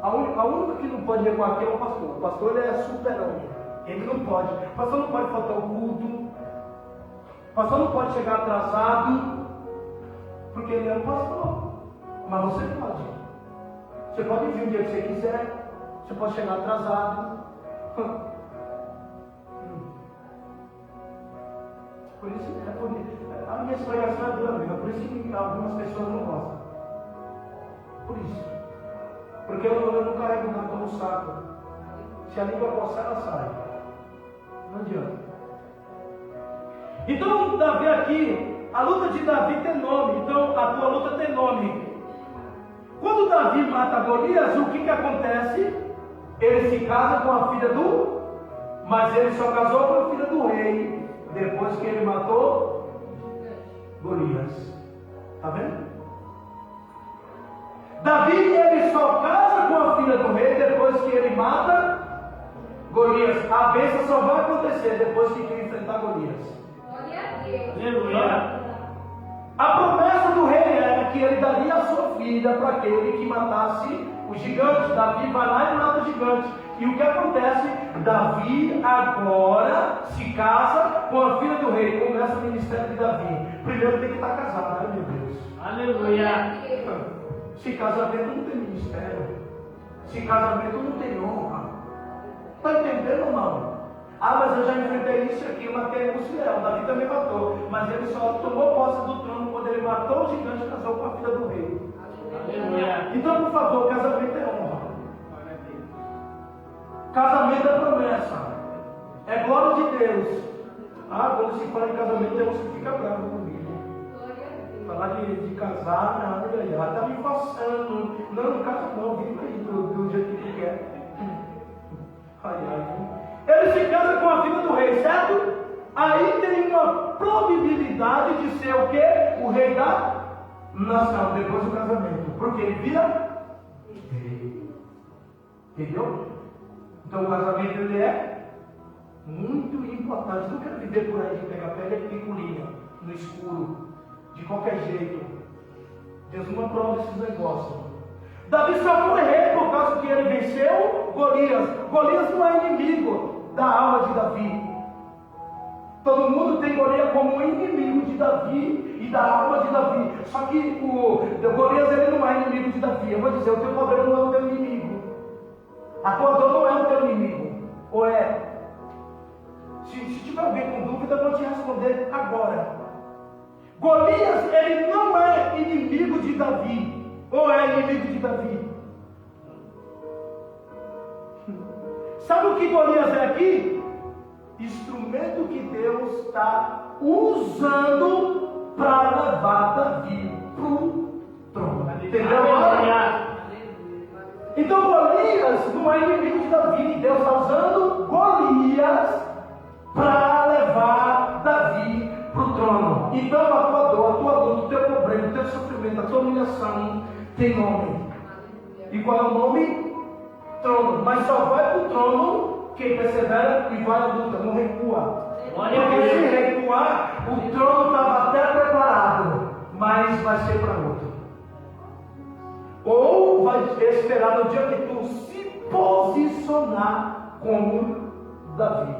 A única que não pode recuar aqui é o pastor. O pastor ele é super-homem. Ele não pode. O pastor não pode faltar o culto. O pastor não pode chegar atrasado. Porque ele é um pastor. Mas você pode. Você pode vir o dia que você quiser. Você pode chegar atrasado. Por isso, a minha explicação é dura mesmo. Por isso que algumas pessoas não gostam. Por isso. Porque eu não carrego nada no saco. Se a língua coçar, ela sai. Não adianta. Então, Davi aqui, a luta de Davi tem nome. Então, a tua luta tem nome. Quando Davi mata Golias, o que acontece? Ele se casa com a filha do... Mas ele só casou com a filha do rei. Depois que ele matou Golias. Está vendo? Davi, ele só casa com a filha do rei depois que ele mata Golias. A bênção só vai acontecer depois que ele enfrentar Golias. Glória a Deus. Aleluia. A promessa do rei era que ele daria a sua filha para aquele que matasse o gigante. Davi vai lá e mata o gigante. E o que acontece? Davi agora se casa com a filha do rei. Começa o ministério de Davi. Primeiro tem que estar casado, né, meu Deus? Aleluia. Se casamento não tem ministério. Se casamento não tem honra. Está entendendo ou não? Ah, mas eu já enfrentei isso aqui, eu matei o Leão. Davi também matou. Mas ele só tomou posse do trono quando ele matou o gigante e casou com a filha do rei. Aleluia. Então, por favor, casamento é honra. Casamento é promessa. É glória de Deus. Ah, quando se fala em casamento, tem uns que ficam bravos comigo. Falar de casar, ela está me passando. Não, não casa não, viva aí do jeito que tu quer. Ai, ai. Ele se casa com a filha do rei, certo? Aí tem uma probabilidade de ser o quê? O rei da nação, depois do casamento. Porque ele vira rei. Entendeu? Então o casamento ele é muito importante. Não quero viver por aí de pegar pele e piculinha no escuro. De qualquer jeito. Deus não aprova esses negócios. Davi só foi rei por causa que ele venceu Golias. Golias não é inimigo da alma de Davi. Todo mundo tem Golias como inimigo de Davi e da alma de Davi. Só que o Golias ele não é inimigo de Davi. Eu vou dizer, o teu problema não é o teu inimigo. A tua dor não é o teu inimigo. Ou é? Se tiver alguém com dúvida, eu vou te responder agora. Golias, ele não é inimigo de Davi. Ou é inimigo de Davi? Sabe o que Golias é aqui? Instrumento que Deus está usando para levar Davi para o trono. Entendeu? Então Golias não é inimigo de Davi. Deus está usando Golias para levar Davi para o trono. Então a tua dor, a tua luta, o teu problema, o teu sofrimento, a tua humilhação tem nome. E qual é o nome? Trono. Mas só vai para o trono quem persevera e vai à luta, não recua. Glória a Porque Deus. se recuar, o trono estava até preparado, mas vai ser para outro. Ou vai esperar no dia que tu se posicionar como Davi.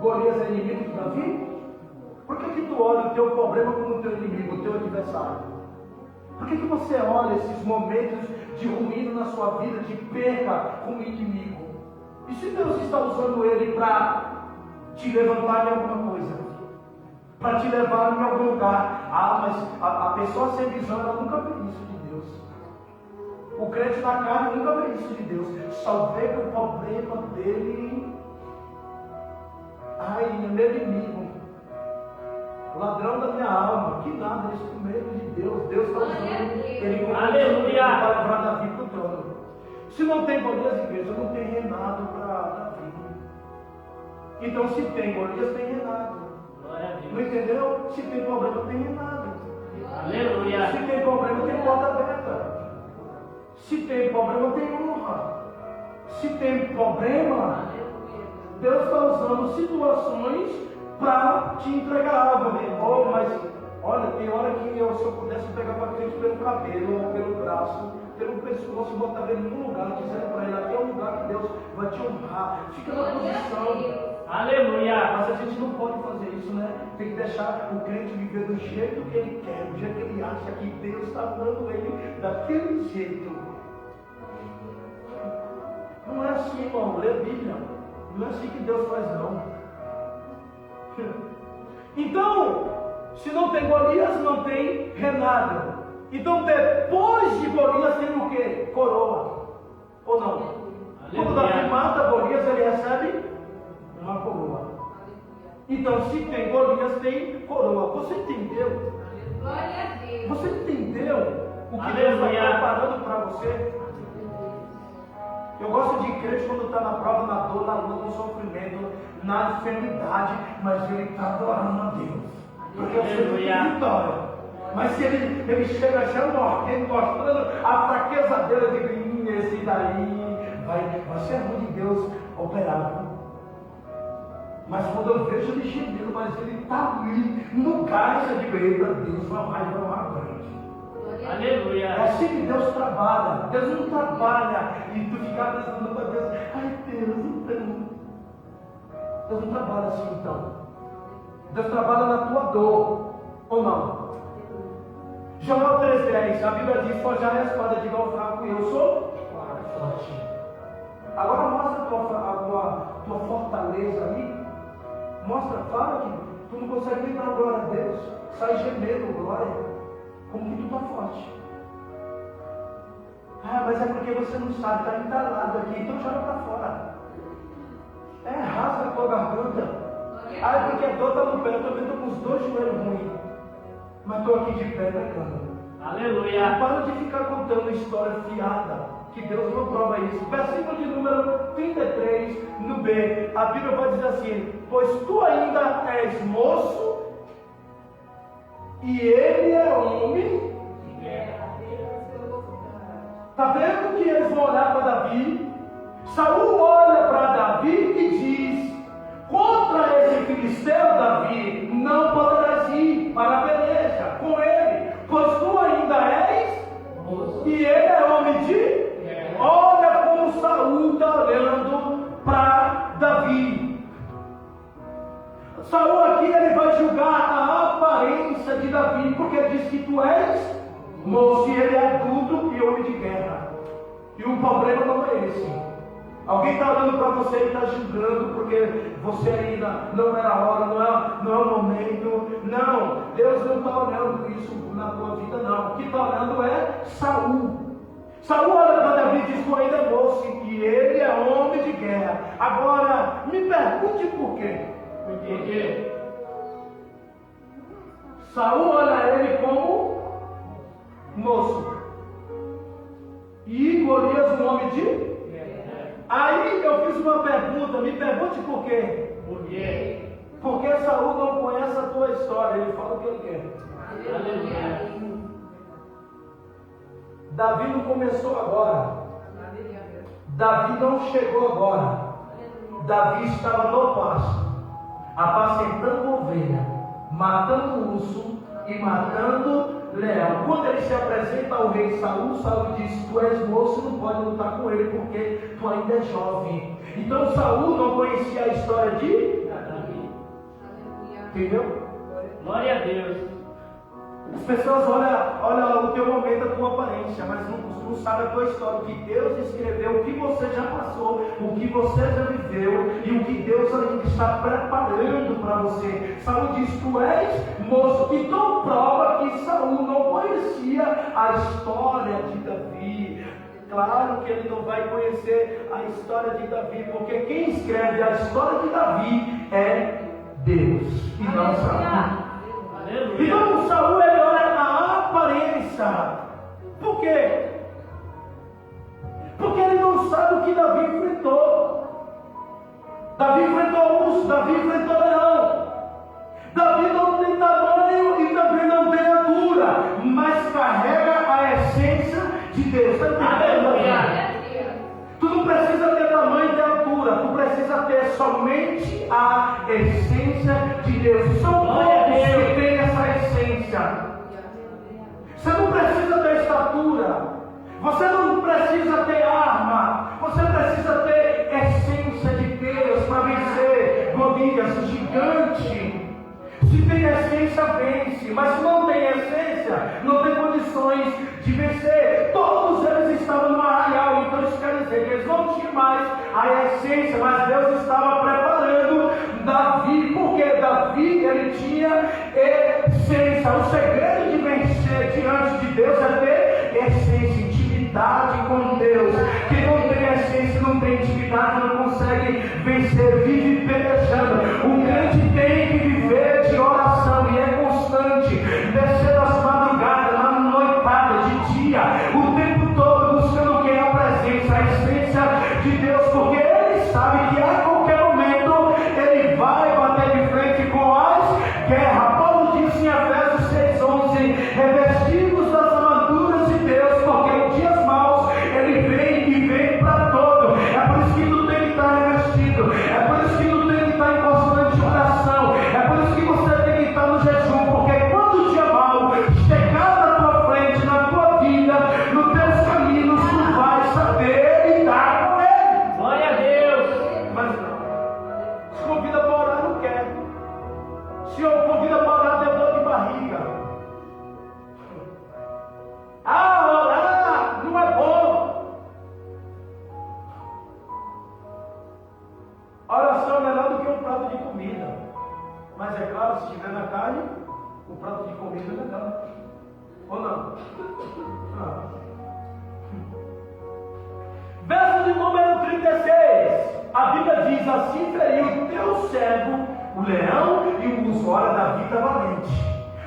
Golias é inimigo de Davi? Por que tu olha o teu problema como teu inimigo, o teu adversário? Por que você olha esses momentos de ruína na sua vida, de perca, como inimigo? E se Deus está usando ele para te levantar em alguma coisa? Para te levar em algum lugar? Ah, mas a pessoa sem visão, ela nunca vê isso de Deus. O crente na carne nunca vê isso de Deus. Só vê que o problema dele, ai, é meu inimigo, ladrão da minha alma. Que nada, isso com medo de Deus. Deus está usando ele como Aleluia. para levar Davi para o trono. Se não tem Golias, igreja, não tem reinado para Davi. Então, se tem Golias, tem reinado. Glória a Não Deus. entendeu? Se tem problema, tem reinado. Aleluia. Se tem problema, tem porta aberta. Se tem problema, tem honra. Se tem problema, Deus está usando situações para te entregar algo. Oh, mas olha, tem hora que se eu pudesse pegar para Cristo pelo cabelo, ou pelo braço, pelo pescoço, botar ele num lugar, dizendo para ele, aqui é o lugar que Deus vai te honrar. Fica na posição. Aleluia. Mas a gente não pode fazer isso, né? Tem que deixar o crente viver do jeito que ele quer, do jeito que ele acha que Deus está dando ele daquele jeito. Não é assim, irmão. Lê a Bíblia. Não é assim que Deus faz, não. Então, se não tem Golias, não tem reinado. Então, depois de Golias, tem o quê? Coroa. Ou não? Quando Davi mata Golias, ele recebe uma coroa. Então, se tem Golias, tem coroa. Você entendeu? Glória a Deus. Você entendeu o que Deus está Aleluia. preparando para você? Eu gosto de crente quando está na prova, na dor, na luta, no sofrimento, na enfermidade, mas ele está adorando a Deus. Porque eu sei que tem vitória. Mas se ele chega já mordendo, mostrando a fraqueza dele, eu digo, esse daí vai ser a mão de Deus operar. Mas quando eu vejo ele gemendo, mas ele está ali no gás, eu digo, eita, Deus vai uma grande. Aleluia. É assim que Deus trabalha. Deus não trabalha e tu ficar pensando para Deus, ai Deus, então. Deus não trabalha assim então. Deus trabalha na tua dor, ou não? João 3,10, a Bíblia diz, forjar a espada de igual fraco e eu sou forte. Agora mostra a tua fortaleza ali. Mostra, fala que tu não consegue nem dar glória a Deus. Sai gemendo glória. Como que tu está forte? Ah, mas é porque você não sabe, está entalado aqui, então joga para fora. Rasga a tua garganta. Ah, é porque a dor está no pé, eu também estou com os dois joelhos ruins. Mas estou aqui de pé pregando. Aleluia. Para de ficar contando história fiada, que Deus não prova isso. Versículo de número 33, no B, a Bíblia vai dizer assim, pois tu ainda és moço, e ele é homem. Está vendo que eles vão olhar para Davi? Saul olha para Davi e diz, contra esse filisteu, Davi, não poderás ir para a peleja com ele, pois tu ainda és, e ele é homem de... Olha como Saul está olhando para Davi. Saul aqui ele vai julgar a aparência de Davi, porque ele diz que tu és moço e ele é adulto e homem de guerra. E o problema não é esse. Alguém está olhando para você e está julgando porque você ainda não era a hora, não é o momento. Não, Deus não está olhando isso na tua vida, não. O que está olhando é Saul. Saul olha para Davi e diz, tu ainda é moço e ele é homem de guerra. Agora, me pergunte por quê. Por quê? Saul olha ele como moço e Golias um homem de... Aí eu fiz uma pergunta, me pergunte por quê. Por quê? Porque Saul não conhece a tua história, ele fala o que ele quer. Aleluia. Davi não começou agora. Davi não chegou agora. Davi estava no passo. apacentando ovelha, matando urso e matando leão. Quando ele se apresenta ao rei Saul, Saul diz: tu és moço, não pode lutar com ele porque tu ainda é jovem. Então Saul não conhecia a história de Davi. Entendeu? Glória a Deus. As pessoas olham o teu momento, a tua aparência, mas não sabem a tua história, o que Deus escreveu, o que você já passou, o que você já viveu e o que Deus ainda está preparando para você. Saul diz: tu és moço. Então prova que Saul não conhecia a história de Davi. Claro que ele não vai conhecer a história de Davi, porque quem escreve a história de Davi é Deus e não Saul. Então Saul ele olha a aparência. Por quê? Porque ele não sabe o que Davi enfrentou. Davi enfrentou urso, Davi enfrentou leão. Davi não tem tamanho e também não tem altura, mas carrega a essência de Deus. Está entendendo? Tu não precisa ter tamanho e altura, tu precisa ter somente a essência de Deus. São poucos que têm essa essência. Você não precisa ter estatura, você não precisa ter arma, você precisa ter essência de Deus para vencer Golias, gigante. Se tem essência, vence, mas se não tem essência, não tem condições de vencer. Todos eles estavam no arraial, então isso quer dizer que eles não tinham mais a essência, mas Deus estava preparando Davi, porque Davi ele tinha essência. O segredo de vencer diante de Deus é ter essência, intimidade com Deus. Quem não tem essência, não tem intimidade, não consegue vencer, vive pelejando. O crente tem que viver de oração e é constante, descer das madrugadas, na noitada, de dia, o tempo todo buscando quem é a presença, a essência de Deus, porque ele sabe que a qualquer momento ele vai bater de frente com as guerras. Paulo disse em Efésios 6:11: revestidos das armaduras de Deus, porque os dias maus ele vem e vem para todo. É por isso que tu tem que estar revestido, é por isso que tu tem que estar em constante oração, é por isso que você tem que estar no jejum, porque quando o dia mau chegar na tua frente, na tua vida, nos teus caminhos, tu vai saber lidar com ele. Glória a Deus. Mas não. Se convida para orar, não quer. Se convida para orar, tem dor de barriga. Orar não é bom. A oração é melhor do que um prato de comida. Mas é claro, se estiver na carne, o prato de comida é melhor. Ou não? Verso de número 36. A Bíblia diz: assim feriu teu servo o leão e o urso. Olha, Davi está valente.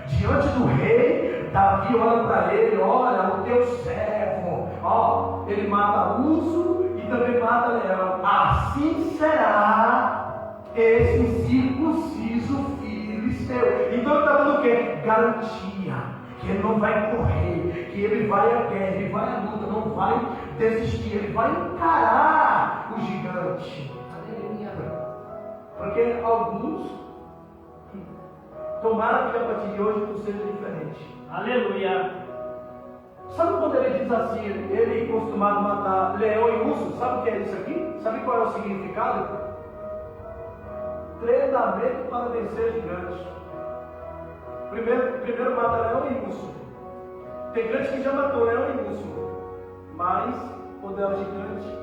Diante do rei, Davi olha para ele: olha, o teu servo, ó, ele mata urso e também mata leão. Assim será esse circunciso filisteu. Então ele está dando o quê? Garantia. Que ele não vai correr, que ele vai à guerra, ele vai à luta, não vai desistir, ele vai encarar o gigante. Porque alguns, tomara que a partir de hoje tu seja diferente. Aleluia. Sabe quando ele diz assim, ele é acostumado a matar leão e urso? Sabe o que é isso aqui? Sabe qual é o significado? Treinamento para vencer gigantes. Primeiro mata leão e urso. Tem crente que já matou leão e urso, mas quando era gigante,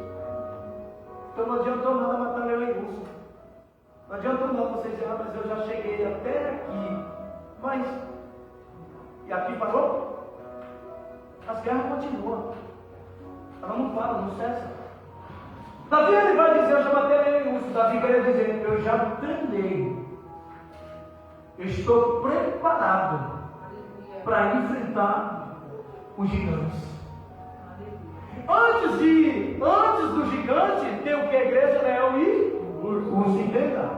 então não adiantou nada matar leão e urso. Não adiantou nada você dizer: mas eu já cheguei até aqui. Mas, e aqui parou? As guerras continuam. Ela não para, não cessa. Davi ele vai dizer: eu já matei leão e urso. Davi quer dizer: eu já treinei. Eu estou preparado para enfrentar os gigantes. Antes do gigante tem o que? Igreja, leão e urso. Entenda?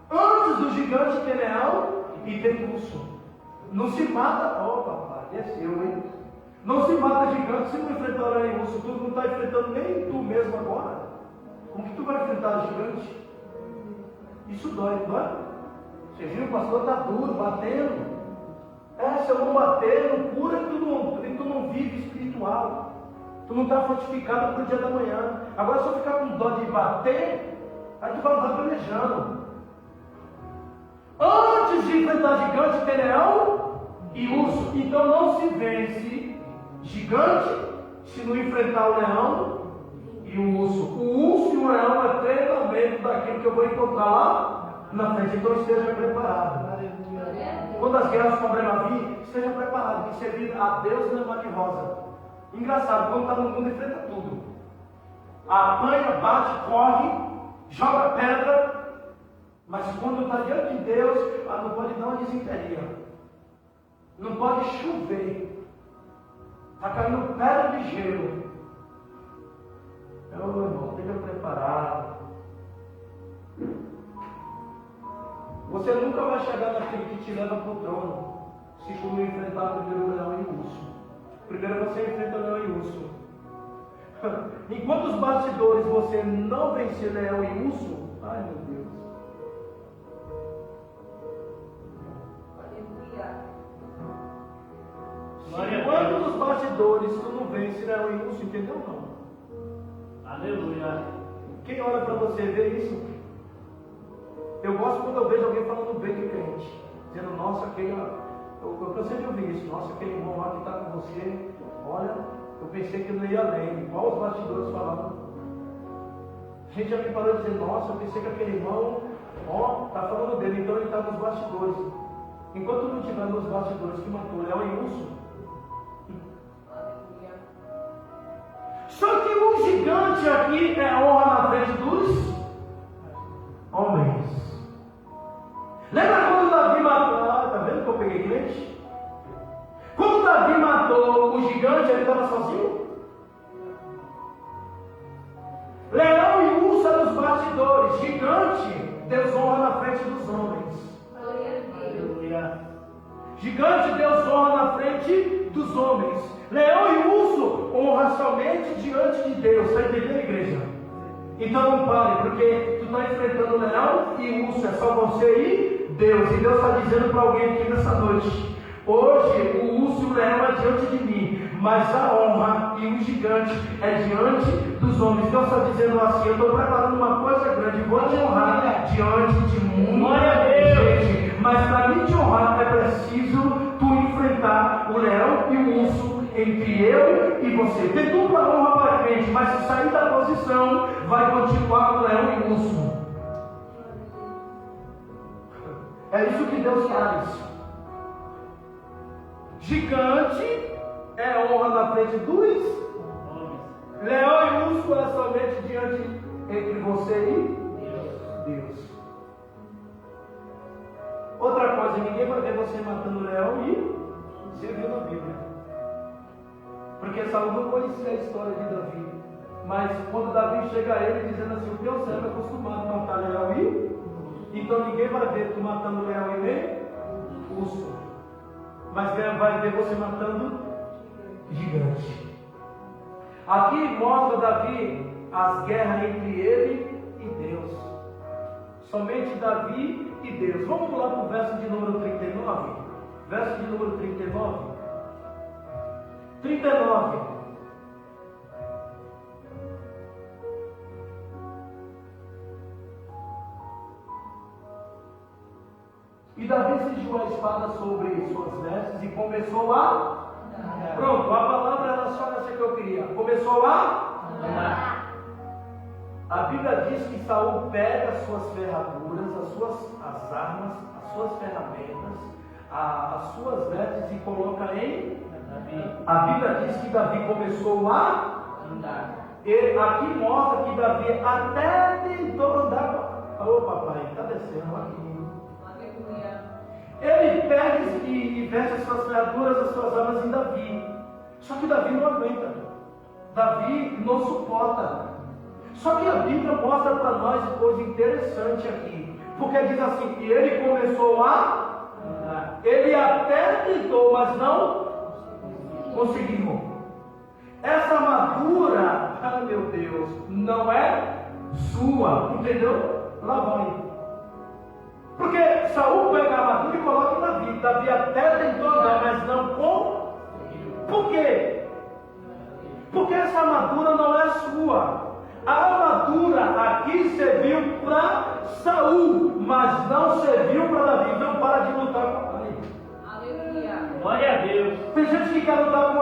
Antes do gigante tem leão e tem urso. Não se mata, papai, desceu, hein? Não se mata gigante se não enfrentar leão e urso. Tu não está enfrentando nem tu mesmo agora. Como que tu vai enfrentar o gigante? Isso dói, não é? Você viu, o pastor está duro, batendo. Se eu não bater, não cura, tu não vive espiritual. Tu não está fortificado para o dia da manhã. Agora, se eu ficar com dó de bater, aí tu vai andar pelejando. Antes de enfrentar gigante, tem leão e urso. Então não se vence gigante se não enfrentar o leão e o urso. O urso e o leão é treinamento daquilo que eu vou encontrar lá na frente. Então esteja preparado. Quando as guerras problemas vir, esteja preparado. Tem que servir a Deus não é mar de rosa. Engraçado, quando está no mundo, enfrenta tudo. Apanha, bate, corre, joga pedra. Mas quando está diante de Deus, não pode dar uma desinteria. Não pode chover. Está caindo pedra de gelo. Meu irmão, esteja preparado. Você nunca vai chegar naquele que te leva para o trono se tu não enfrentar primeiro o leão e o urso. Primeiro você enfrenta o leão e o urso. Enquanto os bastidores você não vencer leão e urso, ai meu Deus. Enquanto nos bastidores tu não vence leão e urso, entendeu não? Aleluia. Quem olha para você ver isso? Eu gosto quando eu vejo alguém falando bem de crente, dizendo, nossa, eu cansei de ouvir isso, nossa, aquele irmão lá que está com você, olha, eu pensei que não ia além, igual os bastidores falando. A gente já me parou de dizer, nossa, eu pensei que aquele irmão, está falando dele, então ele está nos bastidores. Enquanto não estiver nos bastidores que matou leão e urso. Só que o gigante aqui é honra na frente dos homens. Lembra quando Davi matou? Está vendo que eu peguei crente? Quando Davi matou o gigante, ele estava sozinho? Leão e urso nos bastidores. Gigante, Deus honra na frente dos homens. Aleluia. Gigante, Deus honra na frente dos homens. Leão e urso honra somente diante de Deus. Está entendendo, igreja? Então não pare, porque tu está enfrentando o leão e o urso. É só você e Deus. E Deus está dizendo para alguém aqui nessa noite: hoje o urso e o leão é diante de mim, mas a honra e o gigante é diante dos homens. Deus está dizendo assim: eu estou preparando uma coisa grande, vou te honrar diante de muita gente. Mas para mim te honrar é preciso tu enfrentar o leão e o urso entre eu e você. Tem dupla honra para frente, mas se sair da posição, vai continuar com o leão e o urso. É isso que Deus faz. Gigante é honra na frente dos homens. Leão e urso é somente diante entre você e Deus. Outra coisa, ninguém vai ver você matando o leão e você viu na Bíblia. Porque Saul não conhecia a história de Davi. Mas quando Davi chega a ele dizendo assim: o teu servo é acostumado a matar leão e então ninguém vai ver tu matando leão e nem urso. Mas vai ver você matando gigante. Aqui mostra Davi as guerras entre ele e Deus. Somente Davi e Deus. Vamos pular para o verso de número 39. Verso de número 39. 39. E Davi cingiu a espada sobre suas vestes e começou a... Pronto, a palavra era só essa que eu queria. Começou a... A Bíblia diz que Saul pega as suas ferraduras, as armas, as suas ferramentas, as suas vestes e coloca em... A Bíblia diz que Davi começou a andar. E aqui mostra que Davi até tentou andar. Ô papai, está descendo aqui. Ele pega e veste as suas ferraduras, as suas armas em Davi. Só que Davi não aguenta. Davi não suporta. Só que a Bíblia mostra para nós coisa interessante aqui. Porque diz assim, que ele começou a andar. Ele até tentou, mas não conseguiu. Essa armadura, meu Deus, não é sua. Entendeu? Lá vai. Porque Saul pega a armadura e coloca em Davi. Davi até tentou andar, mas não com. Por quê? Porque essa armadura não é sua. A armadura aqui serviu para Saul, mas não serviu para Davi. Então para de lutar com a pai. Aleluia. Glória a Deus. Tem gente que quer lutar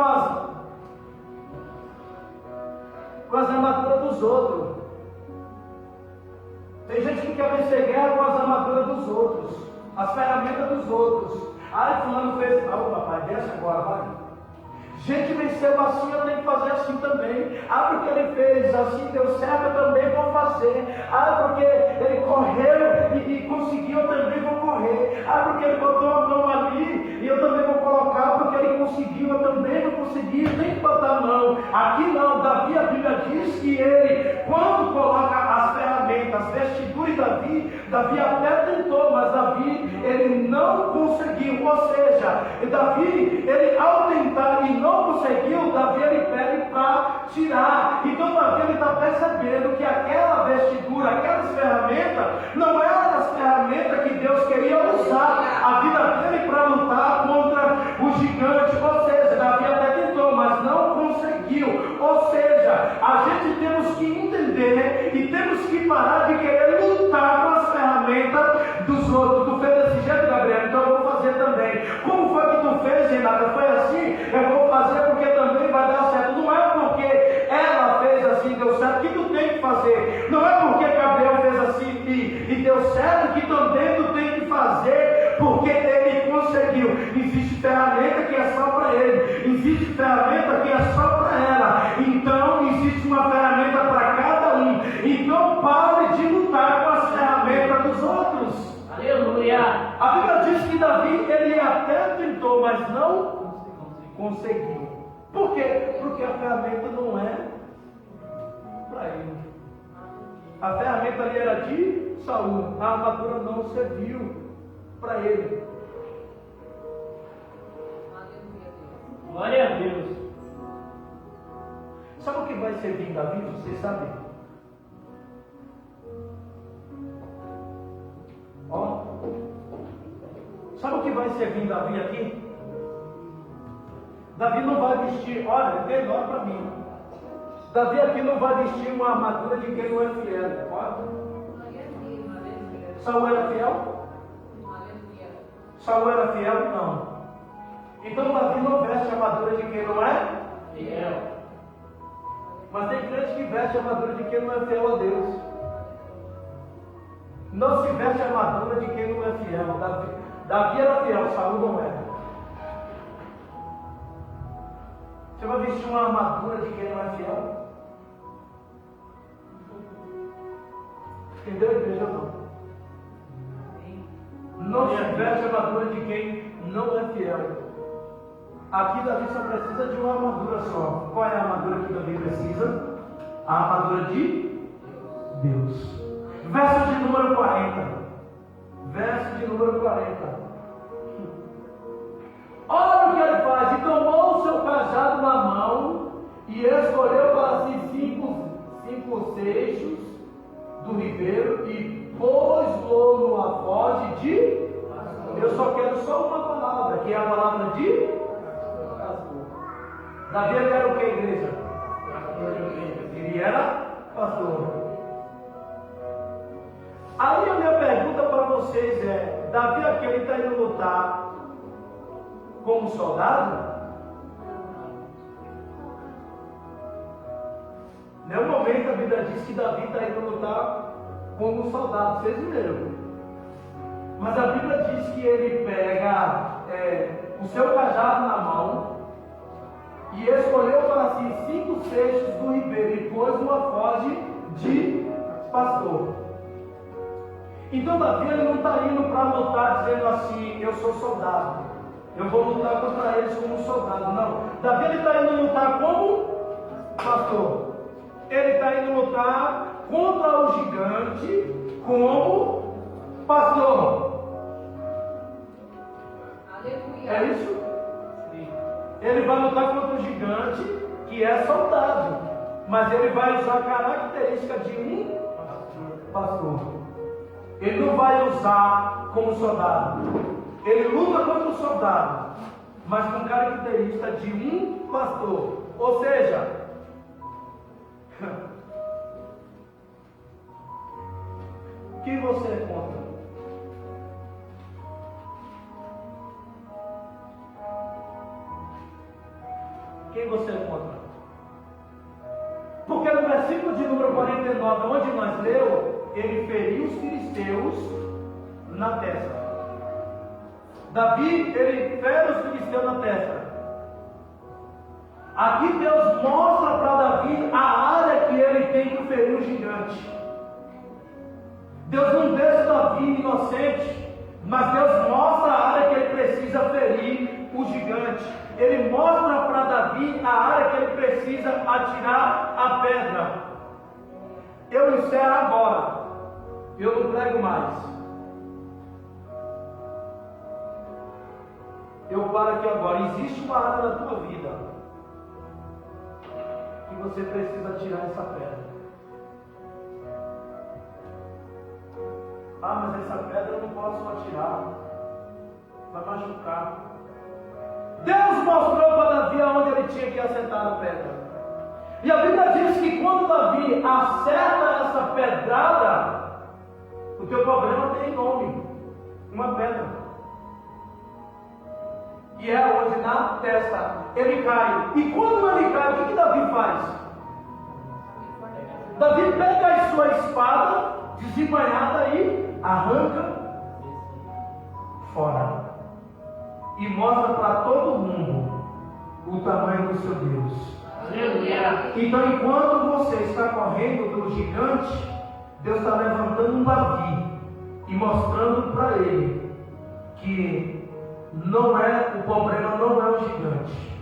com as armaduras dos outros. Tem gente que quer vencer guerra com as armaduras dos outros, as ferramentas dos outros. Ai, fulano fez. Ah, papai, desce agora, vai. Gente, venceu assim, eu tenho que fazer assim também. Ah, porque ele fez assim, deu certo, eu também vou fazer. Ah, porque ele correu e conseguiu, eu também vou correr. Ah, porque ele botou a mão ali e eu também vou colocar, porque ele conseguiu, eu também vou conseguir. Tem que botar a mão. Aqui não, Davi, a Bíblia diz que ele, quando coloca as ferramentas, as vestiduras de Davi até tentou, mas Davi, ele não conseguiu. Ou seja, Davi, ele ao tentar e não conseguiu, Davi ele pede para tirar. Então Davi ele está percebendo que aquela vestidura, aquelas ferramentas, não eram as ferramentas que Deus queria usar a vida dele para lutar contra o gigante. Ou seja, Davi até tentou, mas não conseguiu. Ou seja, a gente temos que entender e temos que parar de querer lutar com as ferramentas dos outros. Tu fez desse jeito, Gabriel, então eu vou fazer também. Como foi que tu fez, Renata? Foi assim? Eu vou fazer porque também vai dar certo. Não é porque ela fez assim e deu certo que tu tem que fazer. Não é porque Gabriel fez assim e deu certo que também tu tem que fazer porque ele conseguiu. Existe ferramenta que é só para ele. Existe ferramenta que é só para ela. Então existe uma ferramenta para cada um. Então pare de lutar com as ferramentas dos outros. Aleluia. A Bíblia diz que Davi, ele até tentou, mas não conseguiu. Por quê? Porque a ferramenta não é para ele. A ferramenta ali era de Saul. A armadura não serviu para ele. Glória a Deus. Sabe o que vai servir em Davi? Vocês sabem? Ó. Sabe o que vai servir em Davi aqui? Davi não vai vestir, olha, melhor para mim. Davi aqui não vai vestir uma armadura de quem não é fiel. Olha. Saul era fiel? Saul era fiel? Não. Então Davi não veste a armadura de quem não é Fiel. Mas tem crente que veste a armadura de quem não é fiel a Deus. Não se veste a armadura de quem não é fiel. Davi era fiel, Saul não era. Você vai vestir uma armadura de quem não é fiel? Entendeu, igreja? Não se veste a armadura de quem não é fiel. Aqui Davi só precisa de uma armadura só. Qual é a armadura que Davi precisa? A armadura de Deus. Verso de número 40. Verso de número 40. Olha o que ele faz. E tomou o seu cajado na mão e escolheu para si cinco seixos do ribeiro e pôs-lo no alforje de. Eu só quero só uma palavra, que é a palavra de. Davi era o que, igreja? Ele era pastor. Aí a minha pergunta para vocês é: Davi aqui ele está indo lutar como soldado? Nenhum momento a Bíblia diz que Davi está indo lutar como soldado. Vocês viram? Mas a Bíblia diz que ele pega o seu cajado na mão e escolheu para si 5 seixos do ribeiro e pôs uma foge de pastor. Então Davi ele não está indo para lutar dizendo assim: eu sou soldado, eu vou lutar contra eles como soldado. Não, Davi ele está indo lutar como pastor. Ele está indo lutar contra o gigante como pastor. Aleluia. É isso? Ele vai lutar contra o gigante, que é soldado, mas ele vai usar a característica de um pastor. Ele não vai usar como soldado. Ele luta contra o soldado, mas com característica de um pastor. Ou seja, quem você é contra? Quem você é contra? Porque no versículo de número 49, onde nós leu, ele feriu os filisteus na testa. Davi, ele fere os filisteus na testa. Aqui Deus mostra para Davi a área que ele tem que ferir o gigante. Deus não deixa Davi inocente, mas Deus mostra a área que ele precisa ferir o gigante. Ele mostra para Davi a área que ele precisa atirar a pedra. Eu encerro agora. Eu não prego mais. Eu paro aqui agora. Existe uma área na tua vida que você precisa tirar essa pedra. Ah, mas essa pedra eu não posso atirar. Vai machucar. Deus mostrou para Davi aonde ele tinha que acertar a pedra. E a Bíblia diz que quando Davi acerta essa pedrada, o teu problema tem nome, uma pedra. E é onde na testa ele cai. E quando ele cai, o que Davi faz? Davi pega a sua espada desembainhada e arranca fora. E mostra para todo mundo o tamanho do seu Deus. Aleluia. Então, enquanto você está correndo do gigante, Deus está levantando um Davi e mostrando para ele que o problema não é o gigante.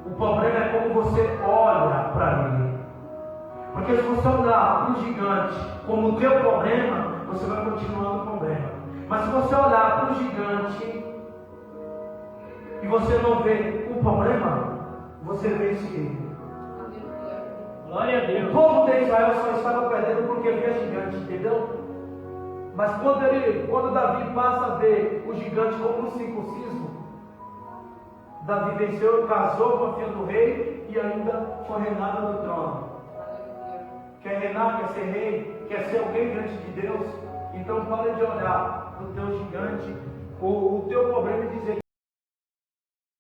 O problema é como você olha para ele. Porque se você olhar para o gigante como o teu problema, você vai continuar no problema. Mas se você olhar para o gigante e você não vê o problema, você vence ele. Glória a O Deus. povo de Israel só estava perdendo porque via gigante, entendeu? Mas quando Davi passa a ver o gigante como um circuncismo, Davi venceu, casou com a filha do rei e ainda foi reinado no trono. Quer reinar, quer ser rei, quer ser alguém diante de Deus? Então pare de olhar para o teu gigante, o teu problema e dizer